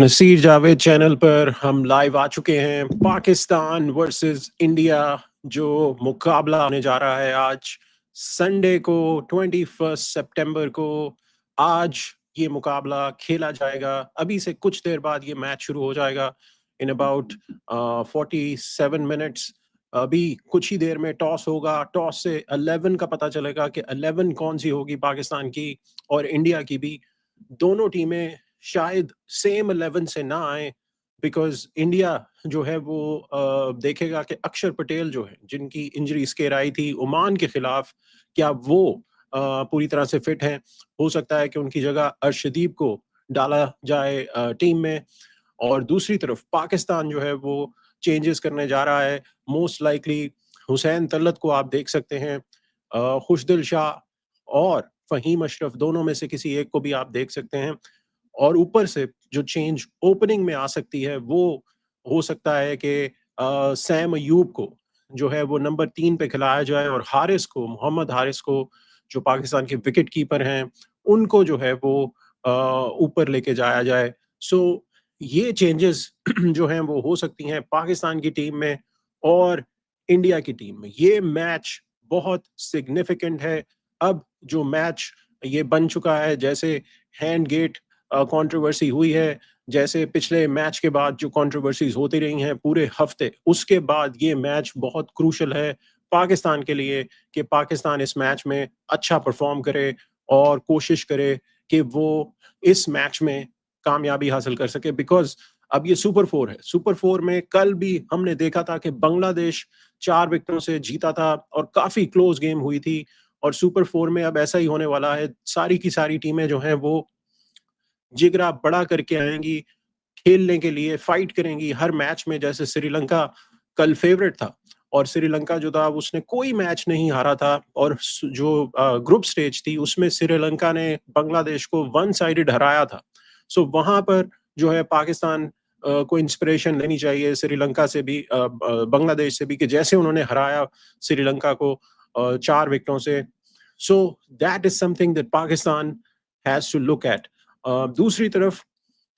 Naseer Javed channel पर हम live आ चुके हैं। पाकिस्तान वर्सेस इंडिया जो मुकाबला होने जा रहा है आज संडे को 21 सितंबर को। आज ये मुकाबला खेला जाएगा। अभी से कुछ देर बाद ये मैच शुरू हो जाएगा इन अबाउट 47 मिनट्स। अभी कुछ ही देर में टॉस होगा। टॉस से 11 का पता चलेगा कि 11 कौन सी होगी, पाकिस्तान की और इंडिया की भी। दोनों टीमें शायद सेम 11 से ना आए, बिकॉज इंडिया जो है वो देखेगा कि अक्षर पटेल जो है, जिनकी इंजरी स्केर आई थी ओमान के खिलाफ, क्या वो पूरी तरह से फिट हैं। हो सकता है कि उनकी जगह अर्शदीप को डाला जाए टीम में। और दूसरी तरफ पाकिस्तान जो है वो चेंजेस करने जा रहा है। मोस्ट लाइकली हुसैन तलत को आप देख सकते हैं, खुशदिल शाह और फहीम अशरफ, दोनों में से किसी एक को भी आप देख सकते हैं। और ऊपर से जो चेंज ओपनिंग में आ सकती है वो हो सकता है कि सैम अयूब को जो है वो नंबर 3 पे खिलाया जाए और हारिस को, मोहम्मद हारिस को, जो पाकिस्तान के विकेट कीपर हैं, उनको जो है वो ऊपर लेके जाया जाए। सो ये चेंजेस जो हैं वो हो सकती हैं पाकिस्तान की टीम में और इंडिया की टीम में। ये मैच बहुत सिग्निफिकेंट है। अब जो मैच ये बन चुका है, जैसे हैंड गेट कंट्रोवर्सी हुई है, जैसे पिछले मैच के बाद जो कंट्रोवर्सीज होती रही हैं पूरे हफ्ते, उसके बाद ये मैच बहुत क्रूशल है पाकिस्तान के लिए कि पाकिस्तान इस मैच में अच्छा परफॉर्म करे और कोशिश करे कि वो इस मैच में कामयाबी हासिल कर सके। बिकॉज अब ये सुपर 4 है। सुपर 4 में कल भी हमने देखा था कि बांग्लादेश 4 विकेटों से जीता था और काफी क्लोज गेम हुई थी। और सुपर 4 में अब ऐसा ही होने वाला है। सारी की सारी टीमें जो हैं वो जिगरा बड़ा करके आएंगी, खेलने के लिए फाइट करेंगी हर मैच में। जैसे श्रीलंका कल फेवरेट था और श्रीलंका जो था उसने कोई मैच नहीं हारा था, और जो ग्रुप स्टेज थी उसमें श्रीलंका ने बांग्लादेश को वन साइडेड हराया था। सो वहां पर जो है पाकिस्तान को इंस्पिरेशन लेनी चाहिए श्रीलंका से भी, बांग्लादेश से भी, कि जैसे उन्होंने हराया श्रीलंका को 4 विकेटों से। So that is something that Pakistan has to look at. दूसरी तरफ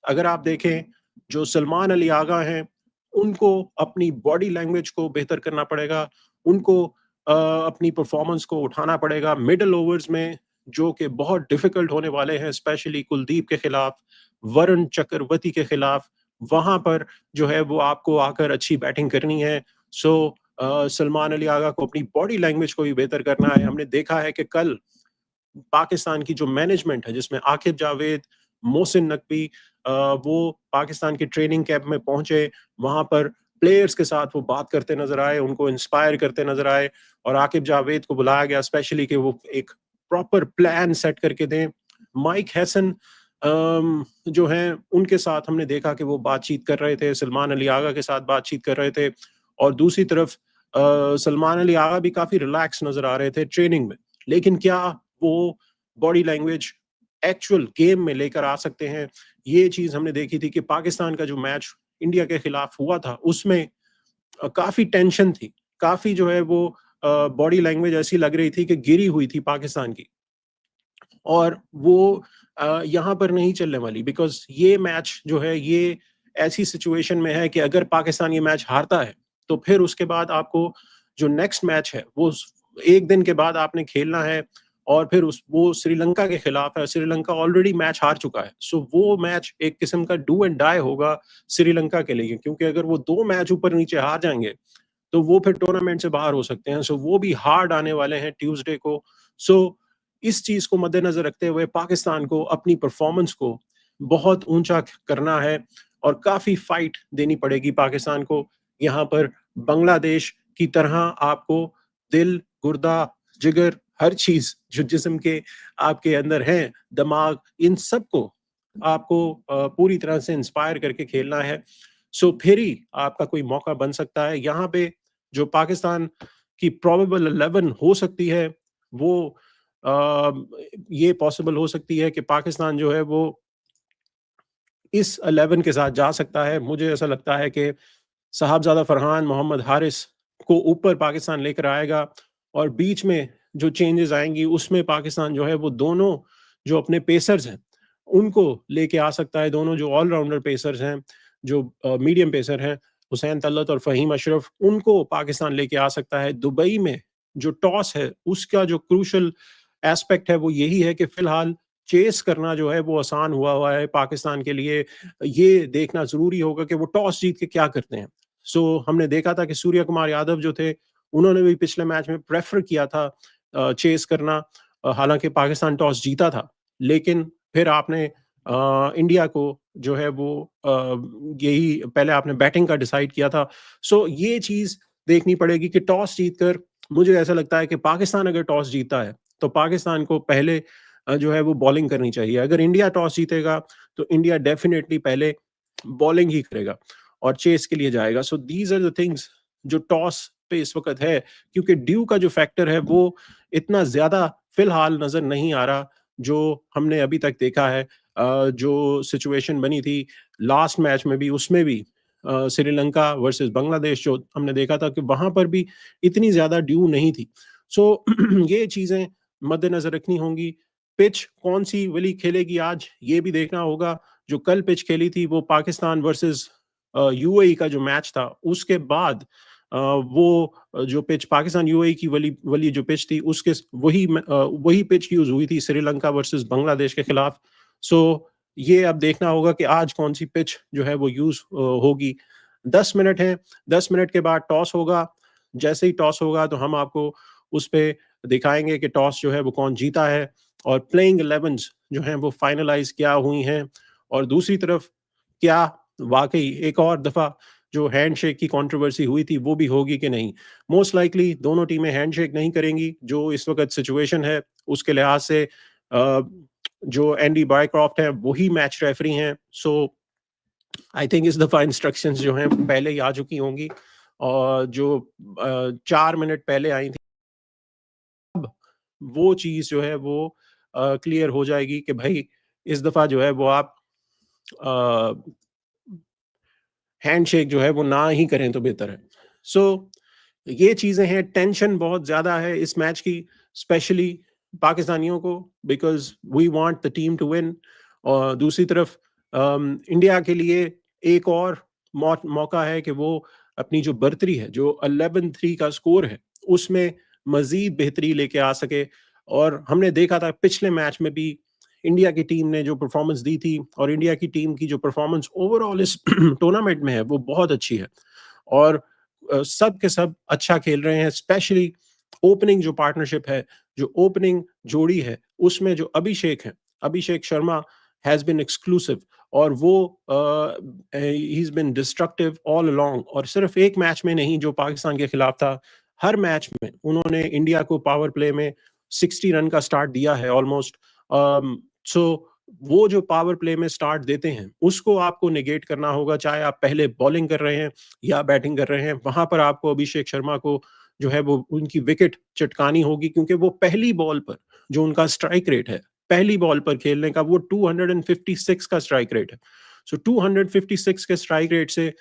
अगर आप देखें, जो सलमान अली आगा हैं, उनको अपनी बॉडी लैंग्वेज को बेहतर करना पड़ेगा। उनको अपनी परफॉर्मेंस को उठाना पड़ेगा मिडल ओवर्स में, जो कि बहुत डिफिकल्ट होने वाले हैं, स्पेशली कुलदीप के खिलाफ, वरुण चक्रवर्ती के खिलाफ। वहां पर जो है वो आपको आकर अच्छी बैटिंग करनी है। सो सलमान अली आगा को अपनी बॉडी लैंग्वेज को भी बेहतर करना है। हमने देखा है कि कल पाकिस्तान की जो मैनेजमेंट है, जिसमें आकिब जावेद, मोहसिन नकवी, वो पाकिस्तान की ट्रेनिंग कैंप में पहुंचे। वहां पर प्लेयर्स के साथ वो बात करते नजर आए, उनको इंस्पायर करते नजर आए। और आकिब जावेद को बुलाया गया स्पेशली कि वो एक प्रॉपर प्लान सेट करके दें। माइक हैसन जो हैं, उनके साथ हमने देखा कि वो बातचीत कर रहे थे, सलमान अली आगा के साथ बातचीत कर रहे थे। और दूसरी तरफ सलमान अली आगा भी काफी रिलैक्स नजर आ रहे थे ट्रेनिंग में। लेकिन क्या वो बॉडी लैंग्वेज एक्चुअल गेम में लेकर आ सकते हैं? ये चीज हमने देखी थी कि पाकिस्तान का जो मैच इंडिया के खिलाफ हुआ था उसमें काफी टेंशन थी। काफी जो है वो बॉडी लैंग्वेज ऐसी लग रही थी कि गिरी हुई थी पाकिस्तान की। और वो यहाँ पर नहीं चलने वाली, बिकॉज ये मैच जो है ये ऐसी सिचुएशन में है कि अगर पाकिस्तान ये मैच हारता है तो फिर उसके बाद आपको जो नेक्स्ट मैच है वो एक दिन के बाद आपने खेलना है। और फिर वो श्रीलंका के खिलाफ है। श्रीलंका ऑलरेडी मैच हार चुका है। सो वो मैच एक किस्म का डू एंड डाई होगा श्रीलंका के लिए, क्योंकि अगर वो 2 मैच ऊपर नीचे हार जाएंगे तो वो फिर टूर्नामेंट से बाहर हो सकते हैं। सो वो भी हार्ड आने वाले हैं ट्यूसडे को। सो इस चीज को मद्देनजर रखते हुए पाकिस्तान को अपनी परफॉर्मेंस को बहुत ऊंचा करना है और काफी फाइट देनी पड़ेगी पाकिस्तान को। यहाँ पर बांग्लादेश की तरह आपको दिल, गुर्दा, जिगर, हर चीज जो जिस्म के आपके अंदर है, दिमाग, इन सबको आपको पूरी तरह से इंस्पायर करके खेलना है। सो फिर ही आपका कोई मौका बन सकता है। यहाँ पे जो पाकिस्तान की प्रोबेबल 11 हो सकती है वो ये पॉसिबल हो सकती है कि पाकिस्तान जो है वो इस 11 के साथ जा सकता है। मुझे ऐसा लगता है कि साहबजादा फरहान, मोहम्मद हारिस को ऊपर पाकिस्तान लेकर आएगा और बीच में जो चेंजेस आएंगी उसमें पाकिस्तान जो है वो दोनों जो अपने पेसर्स हैं उनको लेके आ सकता है। दोनों जो ऑलराउंडर पेसर्स हैं, जो मीडियम पेसर हैं, हुसैन तलत और फ़हीम अशरफ, उनको पाकिस्तान लेके आ सकता है। दुबई में जो टॉस है, उसका जो क्रूशियल एस्पेक्ट है वो यही है कि फ़िलहाल चेस करना जो है वो आसान हुआ है पाकिस्तान के लिए। ये देखना ज़रूरी होगा कि वो टॉस जीत के क्या करते हैं। हमने देखा था कि सूर्य कुमार यादव जो थे, उन्होंने भी पिछले मैच में प्रेफ़र किया था चेस करना। हालाँकि पाकिस्तान टॉस जीता था, लेकिन फिर आपने इंडिया को जो है वो यही पहले आपने बैटिंग का डिसाइड किया था। ये चीज़ देखनी पड़ेगी कि टॉस जीतकर मुझे ऐसा लगता है कि पाकिस्तान अगर टॉस जीतता है, तो पाकिस्तान को पहले जो है वो बॉलिंग करनी चाहिए। अगर इंडिया टॉस जीतेगा, तो इंडिया डेफिनिटली पहले बॉलिंग ही करेगा और चेस के लिए जाएगा। दीज़ आर द थिंग्स जो टॉस पे इस वक़्त है, क्योंकि ड्यू का जो फैक्टर है वो इतना ज़्यादा फ़िलहाल नज़र नहीं आ रहा, जो हमने अभी तक देखा है। जो सिचुएशन बनी थी लास्ट मैच में भी, उसमें भी श्रीलंका वर्सेस बांग्लादेश जो हमने देखा था कि वहाँ पर भी इतनी ज़्यादा ड्यू नहीं थी। सो ये चीज़ें मद्देनज़र रखनी होंगी। पिच कौन-सी वाली खेलेगी आज, ये भी देखना होगा। जो कल पिच खेली थी वो पाकिस्तान वर्सेस यूएई का जो मैच था, उसके बाद जो पिच पाकिस्तान यूएई की वाली वाली जो पिच थी, उसके वही पिच यूज़ हुई थी श्रीलंका वर्सेस बांग्लादेश के खिलाफ। सो ये अब देखना होगा कि आज कौन-सी पिच जो है वो यूज़ होगी। 10 मिनट हैं, 10 मिनट के बाद टॉस होगा। जैसे ही टॉस होगा तो हम आपको उस पे दिखाएँगे कि टॉस जो है वो कौन जीता है और प्लेइंग 11s जो हैं वो फाइनलाइज़ क्या हुई हैं, और दूसरी तरफ क्या वाक़ई एक और दफ़ा जो हैंडशेक की कंट्रोवर्सी हुई थी वो भी होगी कि नहीं। मोस्ट लाइकली दोनों टीमें हैंडशेक नहीं करेंगी, जो इस वक़्त सिचुएशन है उसके लिहाज से। जो एंडी बायक्रॉफ्ट हैं वही मैच रेफरी हैं। आई थिंक इस दफ़ा इंस्ट्रक्शंस जो हैं पहले ही आ चुकी होंगी, और जो 4 मिनट पहले आई थी, अब वो चीज़ जो है वो क्लियर हो जाएगी कि भई इस दफ़ा जो है वो आप अ, हैंडशेक जो है वो ना ही करें तो बेहतर है। सो ये चीज़ें हैं, टेंशन बहुत ज़्यादा है इस मैच की, स्पेशली पाकिस्तानियों को, because we want the team to win. और दूसरी तरफ इंडिया के लिए एक और मौका है कि वो अपनी जो बर्तरी है, जो 11-3 का स्कोर है, उसमें मज़ीद बेहतरी लेके आ सके। और हमने देखा था पिछले मैच में भी इंडिया की टीम ने जो परफॉर्मेंस दी थी, और इंडिया की टीम की जो परफॉर्मेंस ओवरऑल इस टूर्नामेंट में है वो बहुत अच्छी है। और सब के सब अच्छा खेल रहे हैं, स्पेशली ओपनिंग जो पार्टनरशिप है, जो ओपनिंग जोड़ी है, उसमें जो Abhishek Sharma has been exclusive, और वो he is been destructive all along, और सिर्फ एक मैच में नहीं जो पाकिस्तान के खिलाफ था, हर मैच में उन्होंने इंडिया को पावर प्ले में 60 रन का स्टार्ट दिया है ऑलमोस्ट। अम, सो वो जो पावर प्ले में स्टार्ट देते हैं, उसको आपको नेगेट करना होगा, चाहे आप पहले बॉलिंग कर रहे हैं या बैटिंग कर रहे हैं। वहाँ पर आपको अभिषेक शर्मा को जो है वो उनकी विकेट चटकानी होगी, क्योंकि वो पहली बॉल पर जो उनका स्ट्राइक रेट है, पहली बॉल पर खेलने का वो 256 का स्ट्राइक रेट है। 256 के स्ट्राइक रेट से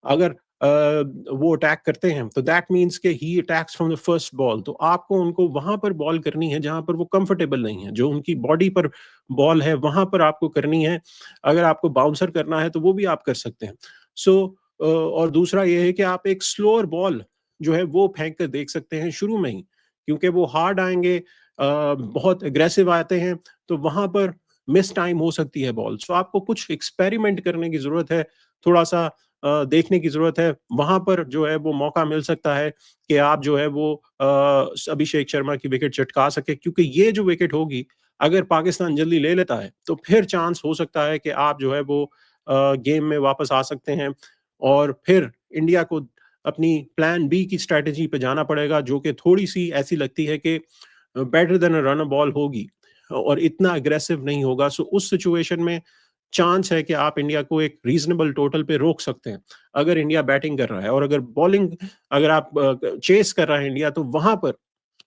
अगर वो अटैक करते हैं, तो दैट मीन्स कि he attacks from the first ball. तो आपको उनको वहाँ पर बॉल करनी है जहाँ पर वो कंफर्टेबल नहीं है, जो उनकी बॉडी पर बॉल है वहाँ पर आपको करनी है। अगर आपको बाउंसर करना है तो वो भी आप कर सकते हैं। और दूसरा ये है कि आप एक स्लोअर बॉल जो है वो फेंक कर देख सकते हैं शुरू में ही, क्योंकि वो हार्ड आएँगे, बहुत एग्रेसिव आते हैं, तो वहाँ पर मिस टाइम हो सकती है बॉल। आपको कुछ एक्सपेरिमेंट करने की ज़रूरत है, थोड़ा-सा देखने की ज़रूरत है। वहाँ पर जो है वो मौका मिल सकता है कि आप जो है वो अभिषेक शर्मा की विकेट चटका सकें, क्योंकि ये जो विकेट होगी, अगर पाकिस्तान जल्दी ले लेता है, तो फिर चांस हो सकता है कि आप जो है वो गेम में वापस आ सकते हैं, और फिर इंडिया को अपनी प्लान बी की स्ट्रैटेजी पे जाना पड़ेगा, जो कि थोड़ी-सी ऐसी लगती है कि better than a run a ball होगी, और इतना अग्रेसिव नहीं होगा। उस सिचुएशन में चांस है कि आप इंडिया को एक रीज़नेबल टोटल पे रोक सकते हैं, अगर इंडिया बैटिंग कर रहा है। और अगर आप चेस कर रहा है इंडिया, तो वहाँ पर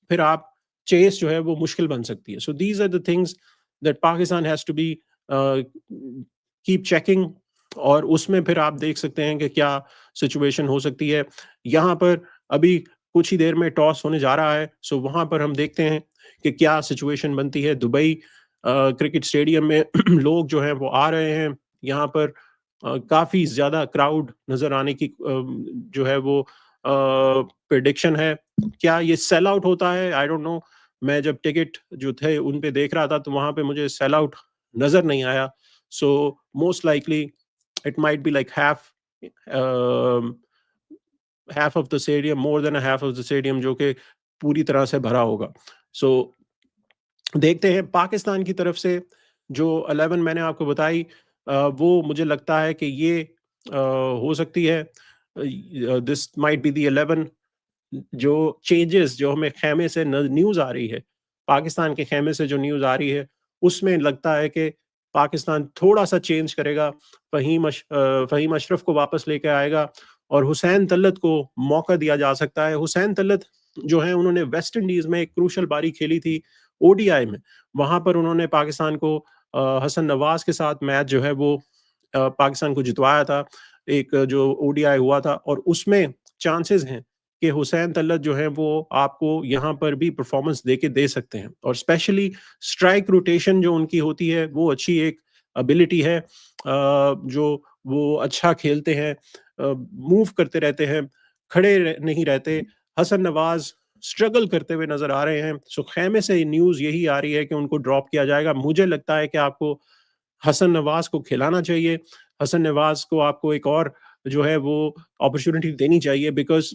फिर आप चेस जो है वो मुश्किल बन सकती है। These are the things that Pakistan has to be keep checking, और उसमें फिर आप देख सकते हैं कि क्या सिचुएशन हो सकती है। यहाँ पर अभी कुछ ही देर में टॉस होने जा रहा है, वहाँ पर हम देखते हैं कि क्या सिचुएशन बनती है। दुबई क्रिकेट स्टेडियम में लोग जो हैं वो आ रहे हैं, यहाँ पर काफ़ी ज़्यादा क्राउड नज़र आने की जो है वो प्रेडिक्शन है। क्या ये सेल आउट होता है? I don't know. मैं जब टिकट जो थे उन पे देख रहा था तो वहाँ पे मुझे सेल आउट नज़र नहीं आया। So most likely it might be like half of the stadium, more than a half of the stadium, जो कि पूरी तरह से भरा होगा। सो देखते हैं पाकिस्तान की तरफ से जो 11 मैंने आपको बताई, वो मुझे लगता है कि ये हो सकती है, दिस माइट बी द 11। जो चेंजेस जो हमें खेमे से न्यूज़ आ रही है, पाकिस्तान के खेमे से जो न्यूज़ आ रही है, उसमें लगता है कि पाकिस्तान थोड़ा-सा चेंज करेगा। फ़हीम अशरफ को वापस लेके आएगा और हुसैन तलत को मौका दिया जा सकता है। हुसैन तलत जो हैं उन्होंने वेस्ट इंडीज़ में एक क्रूशियल पारी खेली थी ओडीआई में। वहाँ पर उन्होंने पाकिस्तान को हसन नवाज़ के साथ मैच जो है वो पाकिस्तान को जितवाया था। एक जो ओडीआई हुआ था और उसमें चांसेस हैं कि हुसैन तलत जो है वो आपको यहाँ पर भी परफॉर्मेंस देके दे सकते हैं और स्पेशली स्ट्राइक रोटेशन जो उनकी होती है वो अच्छी एक एबिलिटी है। जो वो अच्छा खेलते हैं, मूव करते रहते हैं, नहीं रहते। हसन नवाज स्ट्रगल करते हुए नजर आ रहे हैं। सो खेमे से न्यूज़ यही आ रही है कि उनको ड्रॉप किया जाएगा। मुझे लगता है कि आपको हसन नवाज को खिलाना चाहिए। हसन नवाज को आपको एक और जो है वो अपॉर्चुनिटी देनी चाहिए बिकॉज़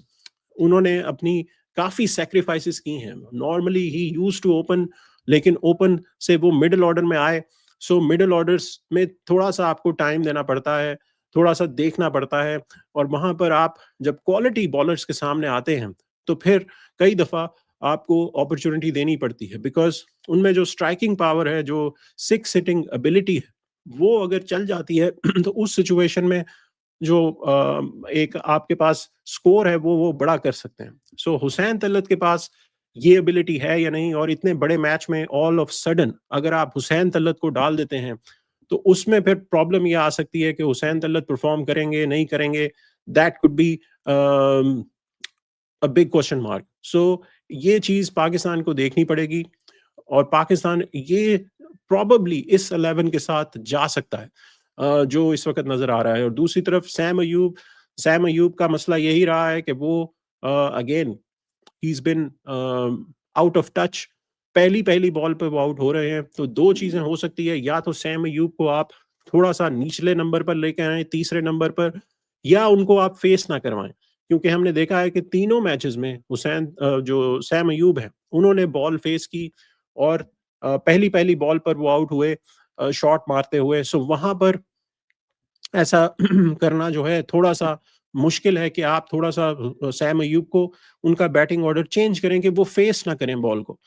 उन्होंने अपनी काफ़ी सैक्रिफाइसेस की हैं। Normally he used to open, लेकिन ओपन से वो मिडल ऑर्डर में आए। सो मिडल ऑर्डर्स में थोड़ा-सा आपको टाइम देना पड़ता है, थोड़ा-सा देखना पड़ता है और वहाँ पर आप जब क्वालिटी बॉलर्स के सामने आते हैं, तो फिर कई दफ़ा आपको अपॉर्चुनिटी देनी पड़ती है बिकॉज़ उनमें जो स्ट्राइकिंग पावर है, जो सिक्स हिटिंग एबिलिटी है, वो अगर चल जाती है तो उस सिचुएशन में जो एक आपके पास स्कोर है वो बड़ा कर सकते हैं। सो हुसैन तलत के पास ये एबिलिटी है या नहीं, और इतने बड़े मैच में ऑल ऑफ सडन अगर आप हुसैन तलत को डाल देते हैं, तो उसमें फिर प्रॉब्लम ये आ सकती है कि हुसैन तलत परफॉर्म करेंगे, नहीं करेंगे, that could be a big question mark. So ये चीज़ पाकिस्तान को देखनी पड़ेगी और पाकिस्तान ये प्रोबेबली इस 11 के साथ जा सकता है जो इस वक़्त नज़र आ रहा है। और दूसरी तरफ सैम अयूब का मसला यही रहा है कि वो again he is been out of touch. पहली-पहली बॉल पे वो आउट हो रहे हैं, तो 2 चीज़ें हो सकती है, या तो सैम अयूब को आप थोड़ा-सा निचले नंबर पर लेके आएँ, तीसरे नंबर पर, या उनको आप फेस ना करवाएँ। क्योंकि हमने देखा है कि तीनों मैचेज़ में जो सैम अयूब हैं, उन्होंने बॉल फेस की और पहली-पहली बॉल पर वो आउट हुए शॉट मारते हुए। सो वहाँ पर ऐसा करना जो है थोड़ा-सा मुश्किल है कि आप थोड़ा-सा सैम अयूब को उनका बैटिंग ऑर्डर चेंज करें कि वो फेस ना करें बॉल को।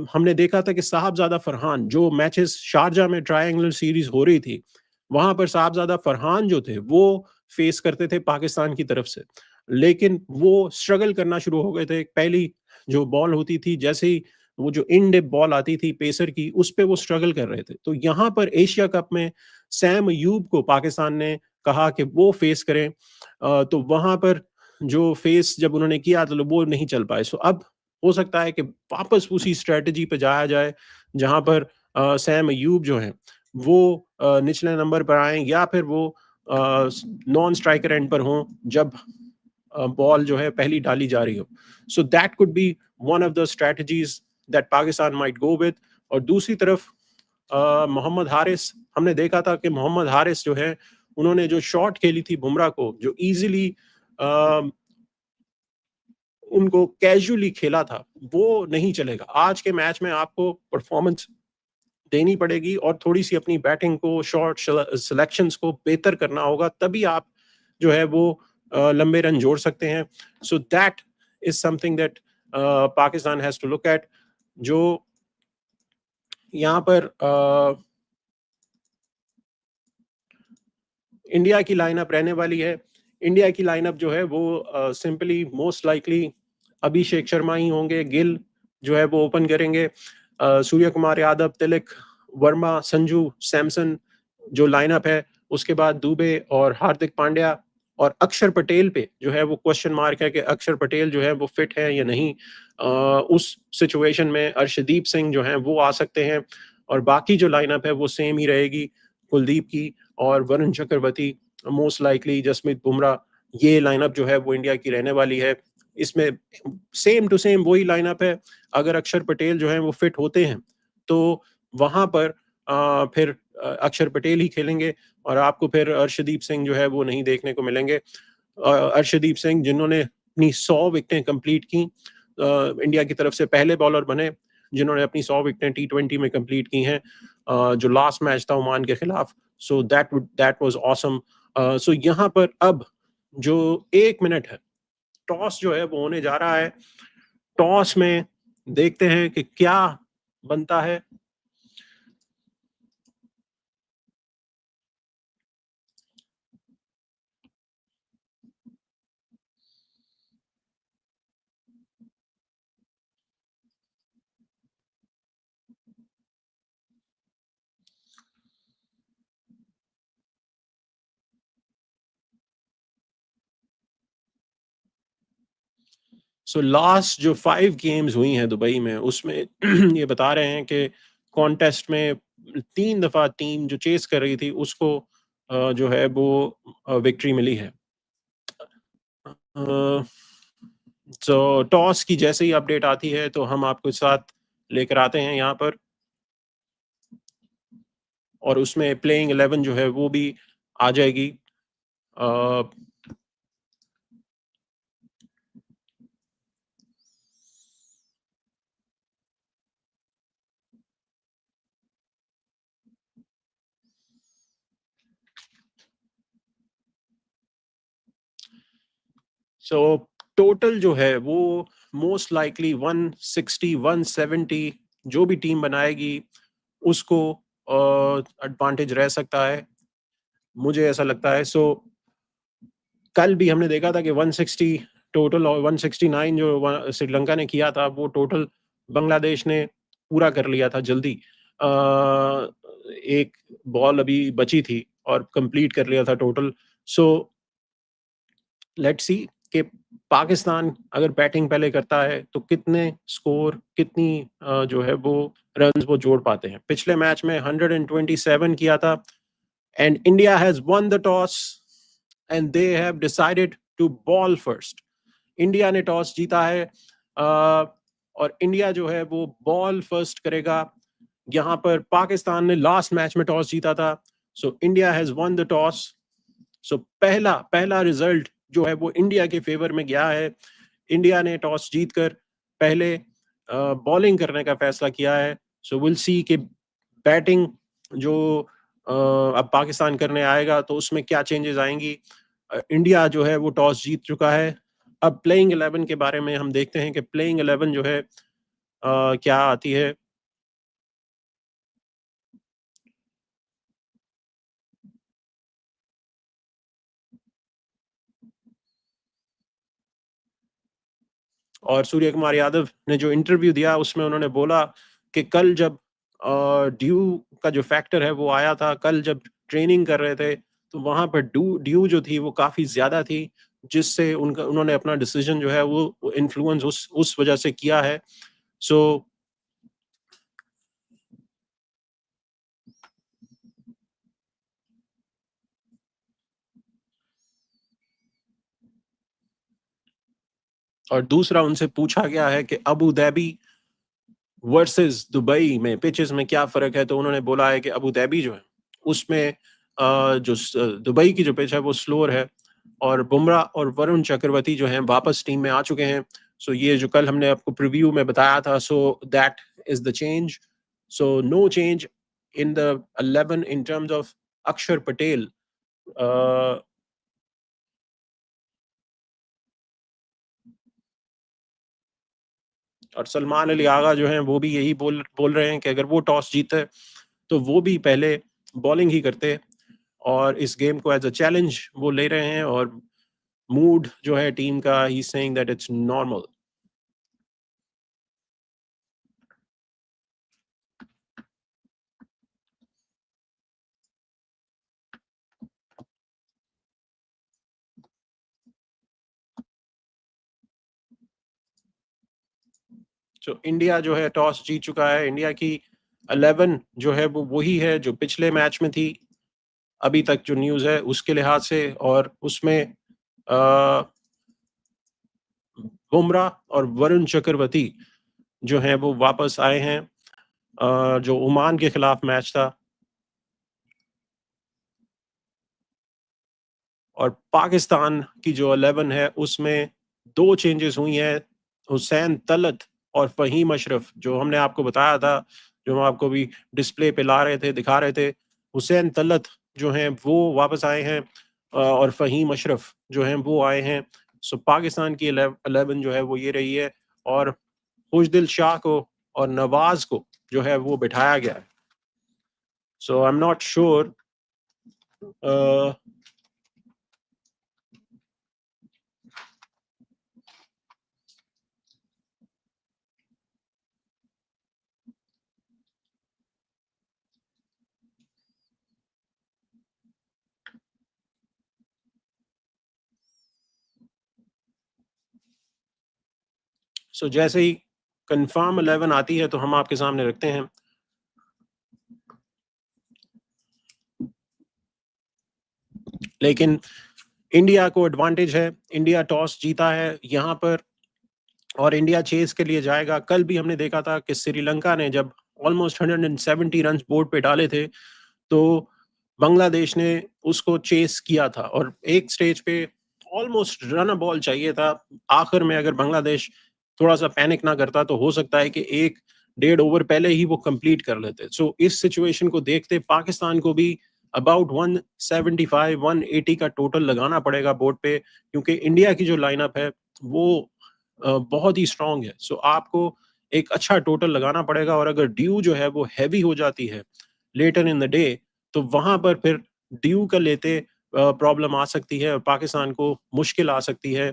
हमने देखा था कि साहबज़ादा फरहान जो मैचेस शारजाह में ट्रायंगुलर सीरीज़ हो रही थी, वहाँ पर साहबज़ादा फरहान जो थे वो फेस करते थे पाकिस्तान की तरफ से। लेकिन वो स्ट्रगल करना शुरू हो गए थे। पहली जो बॉल होती थी, जैसे ही वो जो इन डिप बॉल आती थी पेसर की, उस पे वो स्ट्रगल कर रहे थे। तो यहाँ पर एशिया कप में सैम अयूब को पाकिस्तान ने कहा कि वो फेस करें, तो वहाँ पर जो फेस जब उन्होंने किया तो वो नहीं चल पाए। सो अब हो सकता है कि वापस उसी स्ट्रैटेजी पे जाया जाए जहाँ पर सैम अयूब जो हैं वो निचले नंबर पर आएँ या फिर वो नॉन स्ट्राइकर एंड पर हों जब बॉल जो है पहली डाली जा रही हो। So that could B one of the strategies that Pakistan might go with. और दूसरी तरफ मोहम्मद हारिस, हमने देखा था कि मोहम्मद हारिस जो है उन्होंने जो शॉट खेली थी बुमराह को, जो इजीली उनको कैजुअली खेला था, वो नहीं चलेगा। आज के मैच में आपको परफॉर्मेंस देनी पड़ेगी और थोड़ी-सी अपनी बैटिंग को, शॉट सिलेक्शंस को बेहतर करना होगा, तभी आप जो है वो लंबे रन जोड़ सकते हैं। So that is something that Pakistan has to look at. जो यहाँ पर इंडिया की लाइनअप रहने वाली है। इंडिया की लाइनअप जो है वो simply most likely Abhishek Sharma ही होंगे। गिल जो है वो ओपन करेंगे। सूर्य कुमार यादव, तिलक वर्मा, संजू सैमसन जो लाइनअप है। उसके बाद दुबे और हार्दिक पांड्या और अक्षर पटेल पे जो है वो क्वेश्चन मार्क है कि अक्षर पटेल जो है वो फिट है या नहीं। उस सिचुएशन में अर्शदीप सिंह जो हैं वो आ सकते हैं। और बाकी जो लाइनअप है वो सेम ही रहेगी, कुलदीप की और वरुण चक्रवर्ती, मोस्ट लाइकली जसप्रीत बुमराह, ये लाइनअप जो है वो इंडिया की रहने वाली है। इसमें सेम टू सेम वही लाइनअप है। अगर अक्षर पटेल जो है वो फिट होते हैं तो वहां पर फिर अक्षर पटेल ही खेलेंगे और आपको फिर अर्शदीप सिंह जो है वो नहीं देखने को मिलेंगे। अर्शदीप सिंह जिन्होंने अपनी 100 विकेटें कंप्लीट की, इंडिया की तरफ से पहले बॉलर बने जिन्होंने अपनी 100 विकेटें टी20 में कंप्लीट की हैं, जो लास्ट मैच था ओमान के खिलाफ। So that was awesome. So यहाँ पर अब जो 1 मिनट है, टॉस जो है वो होने जा रहा है। टॉस में देखते हैं कि क्या बनता है। सो लास्ट जो 5 गेम्स हुई हैं दुबई में उसमें ये बता रहे हैं कि कॉन्टेस्ट में 3 दफा टीम जो चेस कर रही थी उसको जो है वो विक्ट्री मिली है। तो टॉस की जैसे ही अपडेट आती है तो हम आपको साथ लेकर आते हैं यहाँ पर, और उसमें प्लेइंग 11 जो है वो भी आ जाएगी। सो टोटल जो है वो मोस्ट लाइकली 160 170 जो भी टीम बनाएगी उसको एडवांटेज रह सकता है, मुझे ऐसा लगता है। सो कल भी हमने देखा था कि 160 टोटल और 169 जो श्रीलंका ने किया था वो टोटल बांग्लादेश ने पूरा कर लिया था जल्दी। एक बॉल अभी बची थी और कंप्लीट कर लिया था टोटल। सो लेट्स सी कि पाकिस्तान अगर बैटिंग पहले करता है तो कितने स्कोर, कितनी जो है वो रन्स वो जोड़ पाते हैं। पिछले मैच में 127 किया था and India has won the toss and they have decided to ball first. India ने टॉस जीता है और इंडिया जो है वो बॉल फर्स्ट करेगा। यहाँ पर पाकिस्तान ने लास्ट मैच में टॉस जीता था। So India has won the toss. So पहला पहला रिजल्ट जो है वो इंडिया के फेवर में गया है। इंडिया ने टॉस जीतकर पहले बॉलिंग करने का फैसला किया है। सो विल सी कि बैटिंग जो अब पाकिस्तान करने आएगा तो उसमें क्या चेंजेस आएंगी। इंडिया जो है वो टॉस जीत चुका है। अब प्लेइंग 11 के बारे में हम देखते हैं कि प्लेइंग 11 जो है क्या आती है। और सूर्य कुमार यादव ने जो इंटरव्यू दिया उसमें उन्होंने बोला कि कल जब ड्यू का जो फैक्टर है वो आया था, कल जब ट्रेनिंग कर रहे थे तो वहां पर ड्यू जो थी वो काफी ज्यादा थी, जिससे उनका उन्होंने अपना डिसीजन जो है वो इन्फ्लुएंस उस वजह से किया है। सो और दूसरा उनसे पूछा गया है कि अबू धाबी वर्सेस दुबई में पिचेस में क्या फर्क है, तो उन्होंने बोला है कि अबू धाबी जो है उसमें जो दुबई की जो पिच है वो स्लोअर है और बुमराह और वरुण चक्रवर्ती जो हैं वापस टीम में आ चुके हैं। सो ये जो कल हमने आपको प्रीव्यू में बताया था, so that is the change. So no change in the 11 in terms of Axar Patel. और सलमान अली आगा जो हैं वो भी यही बोल बोल रहे हैं कि अगर वो टॉस जीते तो वो भी पहले बॉलिंग ही करते और इस गेम को एज अ चैलेंज वो ले रहे हैं। और मूड जो है टीम का, he saying that it's normal. तो इंडिया जो है टॉस जीत चुका है। इंडिया की 11 जो है वो वही है जो पिछले मैच में थी, अभी तक जो न्यूज़ है उसके लिहाज से, और उसमें बुमराह और वरुण चक्रवर्ती जो हैं वो वापस आए हैं। जो ओमान के खिलाफ मैच था, और पाकिस्तान की जो 11 है उसमें 2 चेंजेस हुई हैं। हुसैन तलत और फ़हीम अशरफ, जो हमने आपको बताया था, जो हम आपको भी डिस्प्ले पे ला रहे थे, दिखा रहे थे। हुसैन तलत जो हैं वो वापस आए हैं, और फ़हीम अशरफ जो हैं वो आए हैं। सो पाकिस्तान की 11 जो है वो ये रही है, और खुशदिल शाह को और नवाज़ को जो है वो बिठाया गया है। सो आई एम नॉट श्योर। सो जैसे ही कंफर्म 11 आती है तो हम आपके सामने रखते हैं। लेकिन इंडिया को एडवांटेज है, इंडिया टॉस जीता है यहाँ पर, और इंडिया चेस के लिए जाएगा। कल भी हमने देखा था कि श्रीलंका ने जब ऑलमोस्ट 170 रन बोर्ड पे डाले थे, तो बांग्लादेश ने उसको चेस किया था, और एक स्टेज पे ऑलमोस्ट रन बॉल चाहिए था। आखिर में अगर बांग्लादेश थोड़ा सा पैनिक ना करता तो हो सकता है कि एक 1.5 ओवर पहले ही वो कंप्लीट कर लेते। सो इस सिचुएशन को देखते पाकिस्तान को भी अबाउट 175 180 का टोटल लगाना पड़ेगा बोर्ड पे, क्योंकि इंडिया की जो लाइनअप है वो बहुत ही स्ट्रांग है। सो आपको एक अच्छा टोटल लगाना पड़ेगा, और अगर ड्यू जो है वो हैवी हो जाती है लेटर इन द डे, तो वहां पर फिर ड्यू का लेते प्रॉब्लम आ सकती है, और पाकिस्तान को मुश्किल आ सकती है,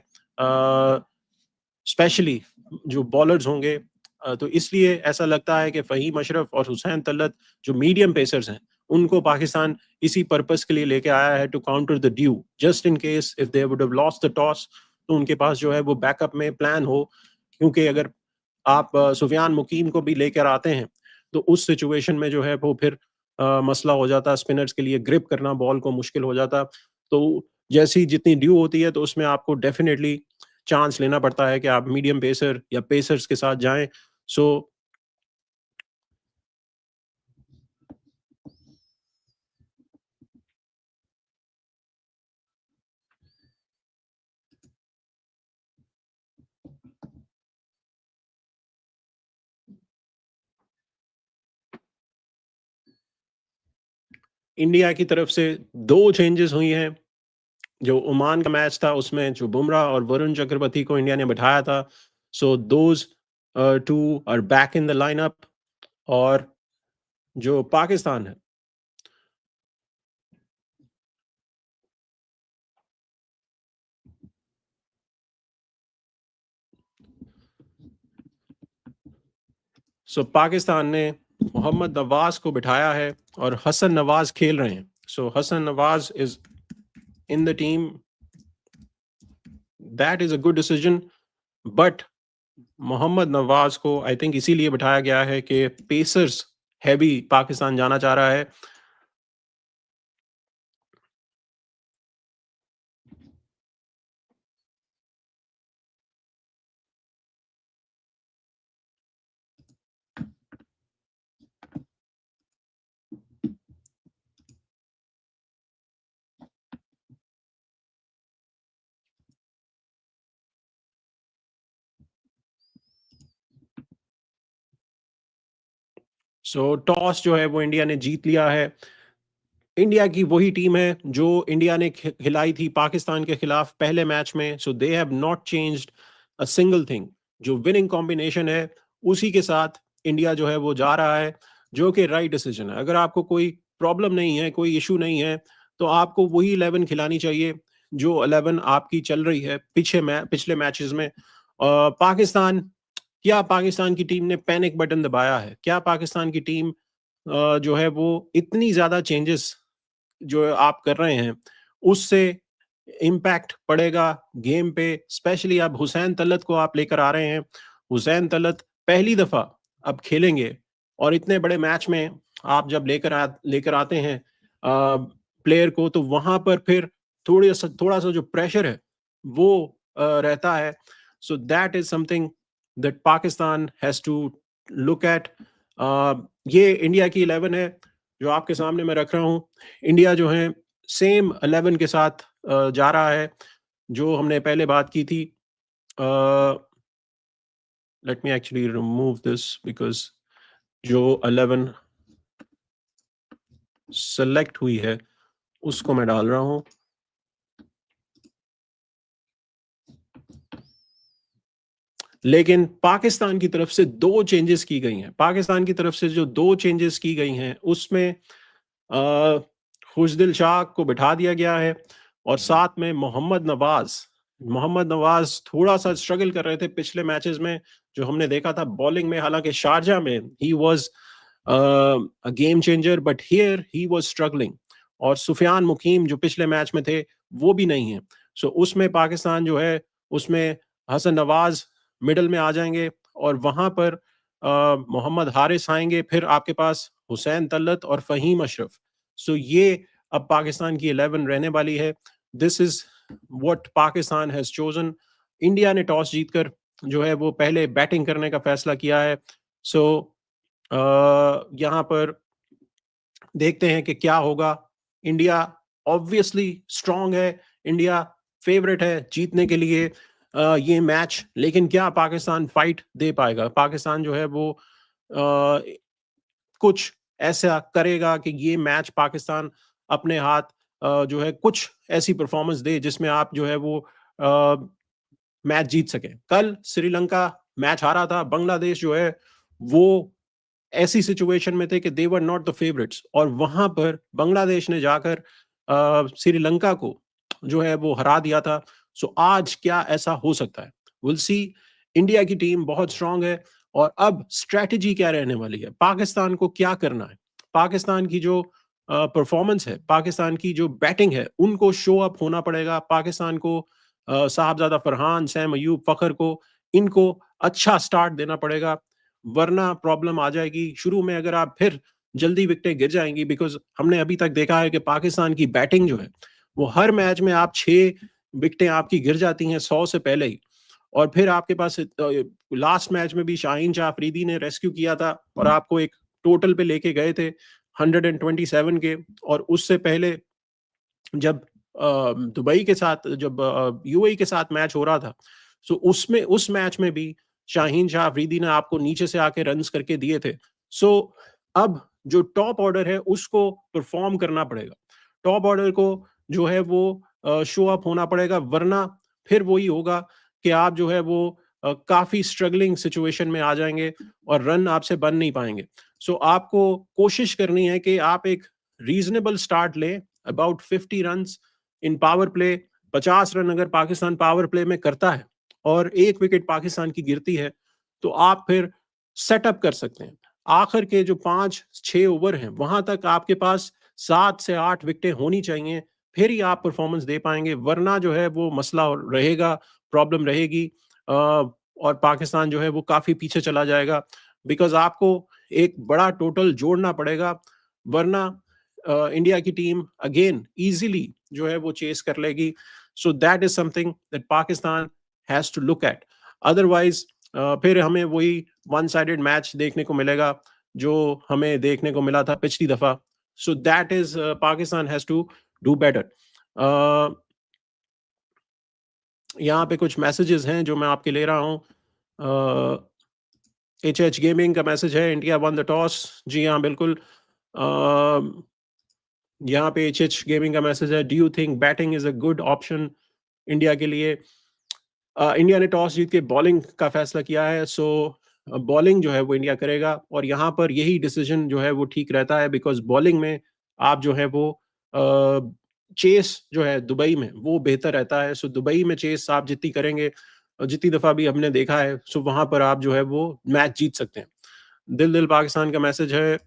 स्पेशली जो बॉलर्स होंगे। तो इसलिए ऐसा लगता है कि फ़हीम अशरफ और हुसैन तलत जो मीडियम पेसर्स हैं, उनको पाकिस्तान इसी पर्पस के लिए लेके आया है, to counter the dew, just in case if they would have lost the toss, तो उनके पास जो है वो बैकअप में प्लान हो। क्योंकि अगर आप सुफियान मुकीम को भी लेकर आते हैं, तो उस सिचुएशन में जो है वो फिर मसला हो जाता, स्पिनर्स के लिए ग्रिप करना बॉल को मुश्किल हो जाता। तो जैसी जितनी ड्यू होती है तो उसमें आपको डेफिनेटली चांस लेना पड़ता है कि आप मीडियम पेसर या पेसर्स के साथ जाएं। सो इंडिया की तरफ से 2 चेंजेस हुई हैं। जो ओमान का मैच था उसमें जो बुमराह और वरुण चक्रवर्ती को इंडिया ने बिठाया था, so those two are back in the lineup. और जो पाकिस्तान है, सो पाकिस्तान ने मोहम्मद नवाज को बिठाया है, और हसन नवाज खेल रहे हैं। So Hasan Nawaz is in the team. That is a good decision, but Mohammad Nawaz को आई थिंक इसीलिए बिठाया गया है कि पेसर्स हैवी पाकिस्तान जाना चाह रहा है। सो टॉस जो है वो इंडिया ने जीत लिया है। इंडिया की वही टीम है जो इंडिया ने खिलाई थी पाकिस्तान के खिलाफ पहले मैच में। So they have not changed a single thing. जो विनिंग कॉम्बिनेशन है उसी के साथ इंडिया जो है वो जा रहा है, जो कि राइट डिसीजन है। अगर आपको कोई प्रॉब्लम नहीं है, कोई इशू नहीं है, तो आपको वही 11 खिलानी चाहिए जो 11 आपकी चल रही है पिछले मैचेस में। पाकिस्तान, क्या पाकिस्तान की टीम ने पैनिक बटन दबाया है? क्या पाकिस्तान की टीम जो है वो इतनी ज्यादा चेंजेस जो आप कर रहे हैं उससे इम्पैक्ट पड़ेगा गेम पे? स्पेशली अब हुसैन तलत को आप लेकर आ रहे हैं। हुसैन तलत पहली दफा अब खेलेंगे, और इतने बड़े मैच में आप जब लेकर आते हैं प्लेयर को, तो वहां पर फिर थोड़ा सा जो प्रेशर है वो रहता है. So that is something that Pakistan has to look at. ये इंडिया की 11 है जो आपके सामने मैं रख रहा हूँ. इंडिया जो है सेम 11 के साथ जा रहा है जो हमने पहले बात की थी. Let me actually remove this because जो 11 सेलेक्ट हुई है उसको मैं डाल रहा हूं. लेकिन पाकिस्तान की तरफ से 2 चेंजेस की गई हैं. पाकिस्तान की तरफ से जो 2 चेंजेस की गई हैं उसमें खुशदिल शाह को बिठा दिया गया है और साथ में मोहम्मद नवाज थोड़ा सा स्ट्रगल कर रहे थे पिछले मैचेस में जो हमने देखा था बॉलिंग में. हालांकि शारजा में he was a game changer but here he was struggling. और सुफियान मुकीम जो पिछले मैच में थे वो भी नहीं है. सो उसमें पाकिस्तान जो है उसमें हसन नवाज मिडल में आ जाएंगे और वहां पर मोहम्मद हारिस आएंगे. फिर आपके पास हुसैन तलत और फहीम अशरफ. सो ये अब पाकिस्तान की 11 रहने वाली है. This is what Pakistan has chosen. India ने टॉस जीतकर जो है वो पहले बैटिंग करने का फैसला किया है. सो यहाँ पर देखते हैं कि क्या होगा. इंडिया ऑब्वियसली स्ट्रांग है. इंडिया फेवरेट है जीतने के लिए ये मैच. लेकिन क्या पाकिस्तान फाइट दे पाएगा? पाकिस्तान जो है वो कुछ ऐसा करेगा कि ये मैच पाकिस्तान अपने हाथ जो है कुछ ऐसी परफॉर्मेंस दे जिसमें आप जो है वो मैच जीत सके. कल श्रीलंका मैच हारा था. बांग्लादेश जो है वो ऐसी सिचुएशन में थे कि दे वर नॉट द फेवरेट्स और वहां पर बांग्लादेश ने जाकर श्रीलंका को जो है वो हरा दिया था. सो आज क्या ऐसा हो सकता है? Will see. इंडिया की टीम बहुत स्ट्रांग है और अब स्ट्रेटजी क्या रहने वाली है? पाकिस्तान को क्या करना है? पाकिस्तान की जो परफॉर्मेंस है, पाकिस्तान की जो बैटिंग है, उनको शो अप होना पड़ेगा. पाकिस्तान को साहबजादा फरहान, सैम अयूब, फखर को इनको अच्छा स्टार्ट देना पड़ेगा वरना प्रॉब्लम आ जाएगी. शुरू में अगर आप फिर जल्दी विकेटें गिर जाएंगी बिकॉज हमने अभी तक देखा है कि पाकिस्तान की बैटिंग जो है वो हर मैच में आप 6 विकेटें आपकी गिर जाती हैं 100 से पहले ही. और फिर आपके पास लास्ट मैच में भी शाहीन शाह अफरीदी ने रेस्क्यू किया था और आपको एक टोटल पे लेके गए थे 127 के. और उससे पहले जब दुबई के साथ जब यूएई के साथ मैच हो रहा था सो उसमें उस मैच में भी शाहीन शाह अफरीदी ने आपको नीचे से आके रन्स करके दिए थे. सो अब जो टॉप ऑर्डर है उसको परफॉर्म करना पड़ेगा. टॉप ऑर्डर को जो है वो शो अप होना पड़ेगा वरना फिर वही होगा कि आप जो है वो काफी स्ट्रगलिंग सिचुएशन में आ जाएंगे और रन आपसे बन नहीं पाएंगे. सो आपको कोशिश करनी है कि आप एक रीजनेबल स्टार्ट लें. About 50 run in power play. 50 run अगर पाकिस्तान पावर प्ले में करता है और एक विकेट पाकिस्तान की गिरती है तो आप फिर सेटअप कर सकते हैं. आखिर के जो 5-6 ओवर हैं वहां तक आपके पास 7 से 8 विकेटें होनी चाहिए. फिर ही आप परफॉर्मेंस दे पाएंगे वरना जो है वो मसला रहेगा, प्रॉब्लम रहेगी और पाकिस्तान जो है वो काफी पीछे चला जाएगा बिकॉज आपको एक बड़ा टोटल जोड़ना पड़ेगा वरना इंडिया की टीम अगेन इजीली जो है वो चेस कर लेगी. So that is something that Pakistan has to look at. Otherwise फिर हमें वही वन साइडेड मैच देखने को मिलेगा जो हमें देखने को मिला था पिछली दफा. So that is Pakistan has to do better. यहाँ पे कुछ मैसेजेस हैं जो मैं आपके ले रहा हूँ. एच गेमिंग का मैसेज है इंडिया वन द टॉस. जी हाँ बिल्कुल. यहाँ पे एच गेमिंग का मैसेज है do you think batting is a good option India के लिए? इंडिया ने टॉस जीत के बॉलिंग का फैसला किया है. सो बॉलिंग जो है वो इंडिया करेगा और यहाँ पर यही डिसीजन जो है वो ठीक रहता है बिकॉज बॉलिंग में आप जो है वो चेस जो है दुबई में वो बेहतर रहता है. सो दुबई में चेस आप जितनी करेंगे जितनी दफा भी हमने देखा है सो वहां पर आप जो है वो मैच जीत सकते हैं. दिल पाकिस्तान का मैसेज है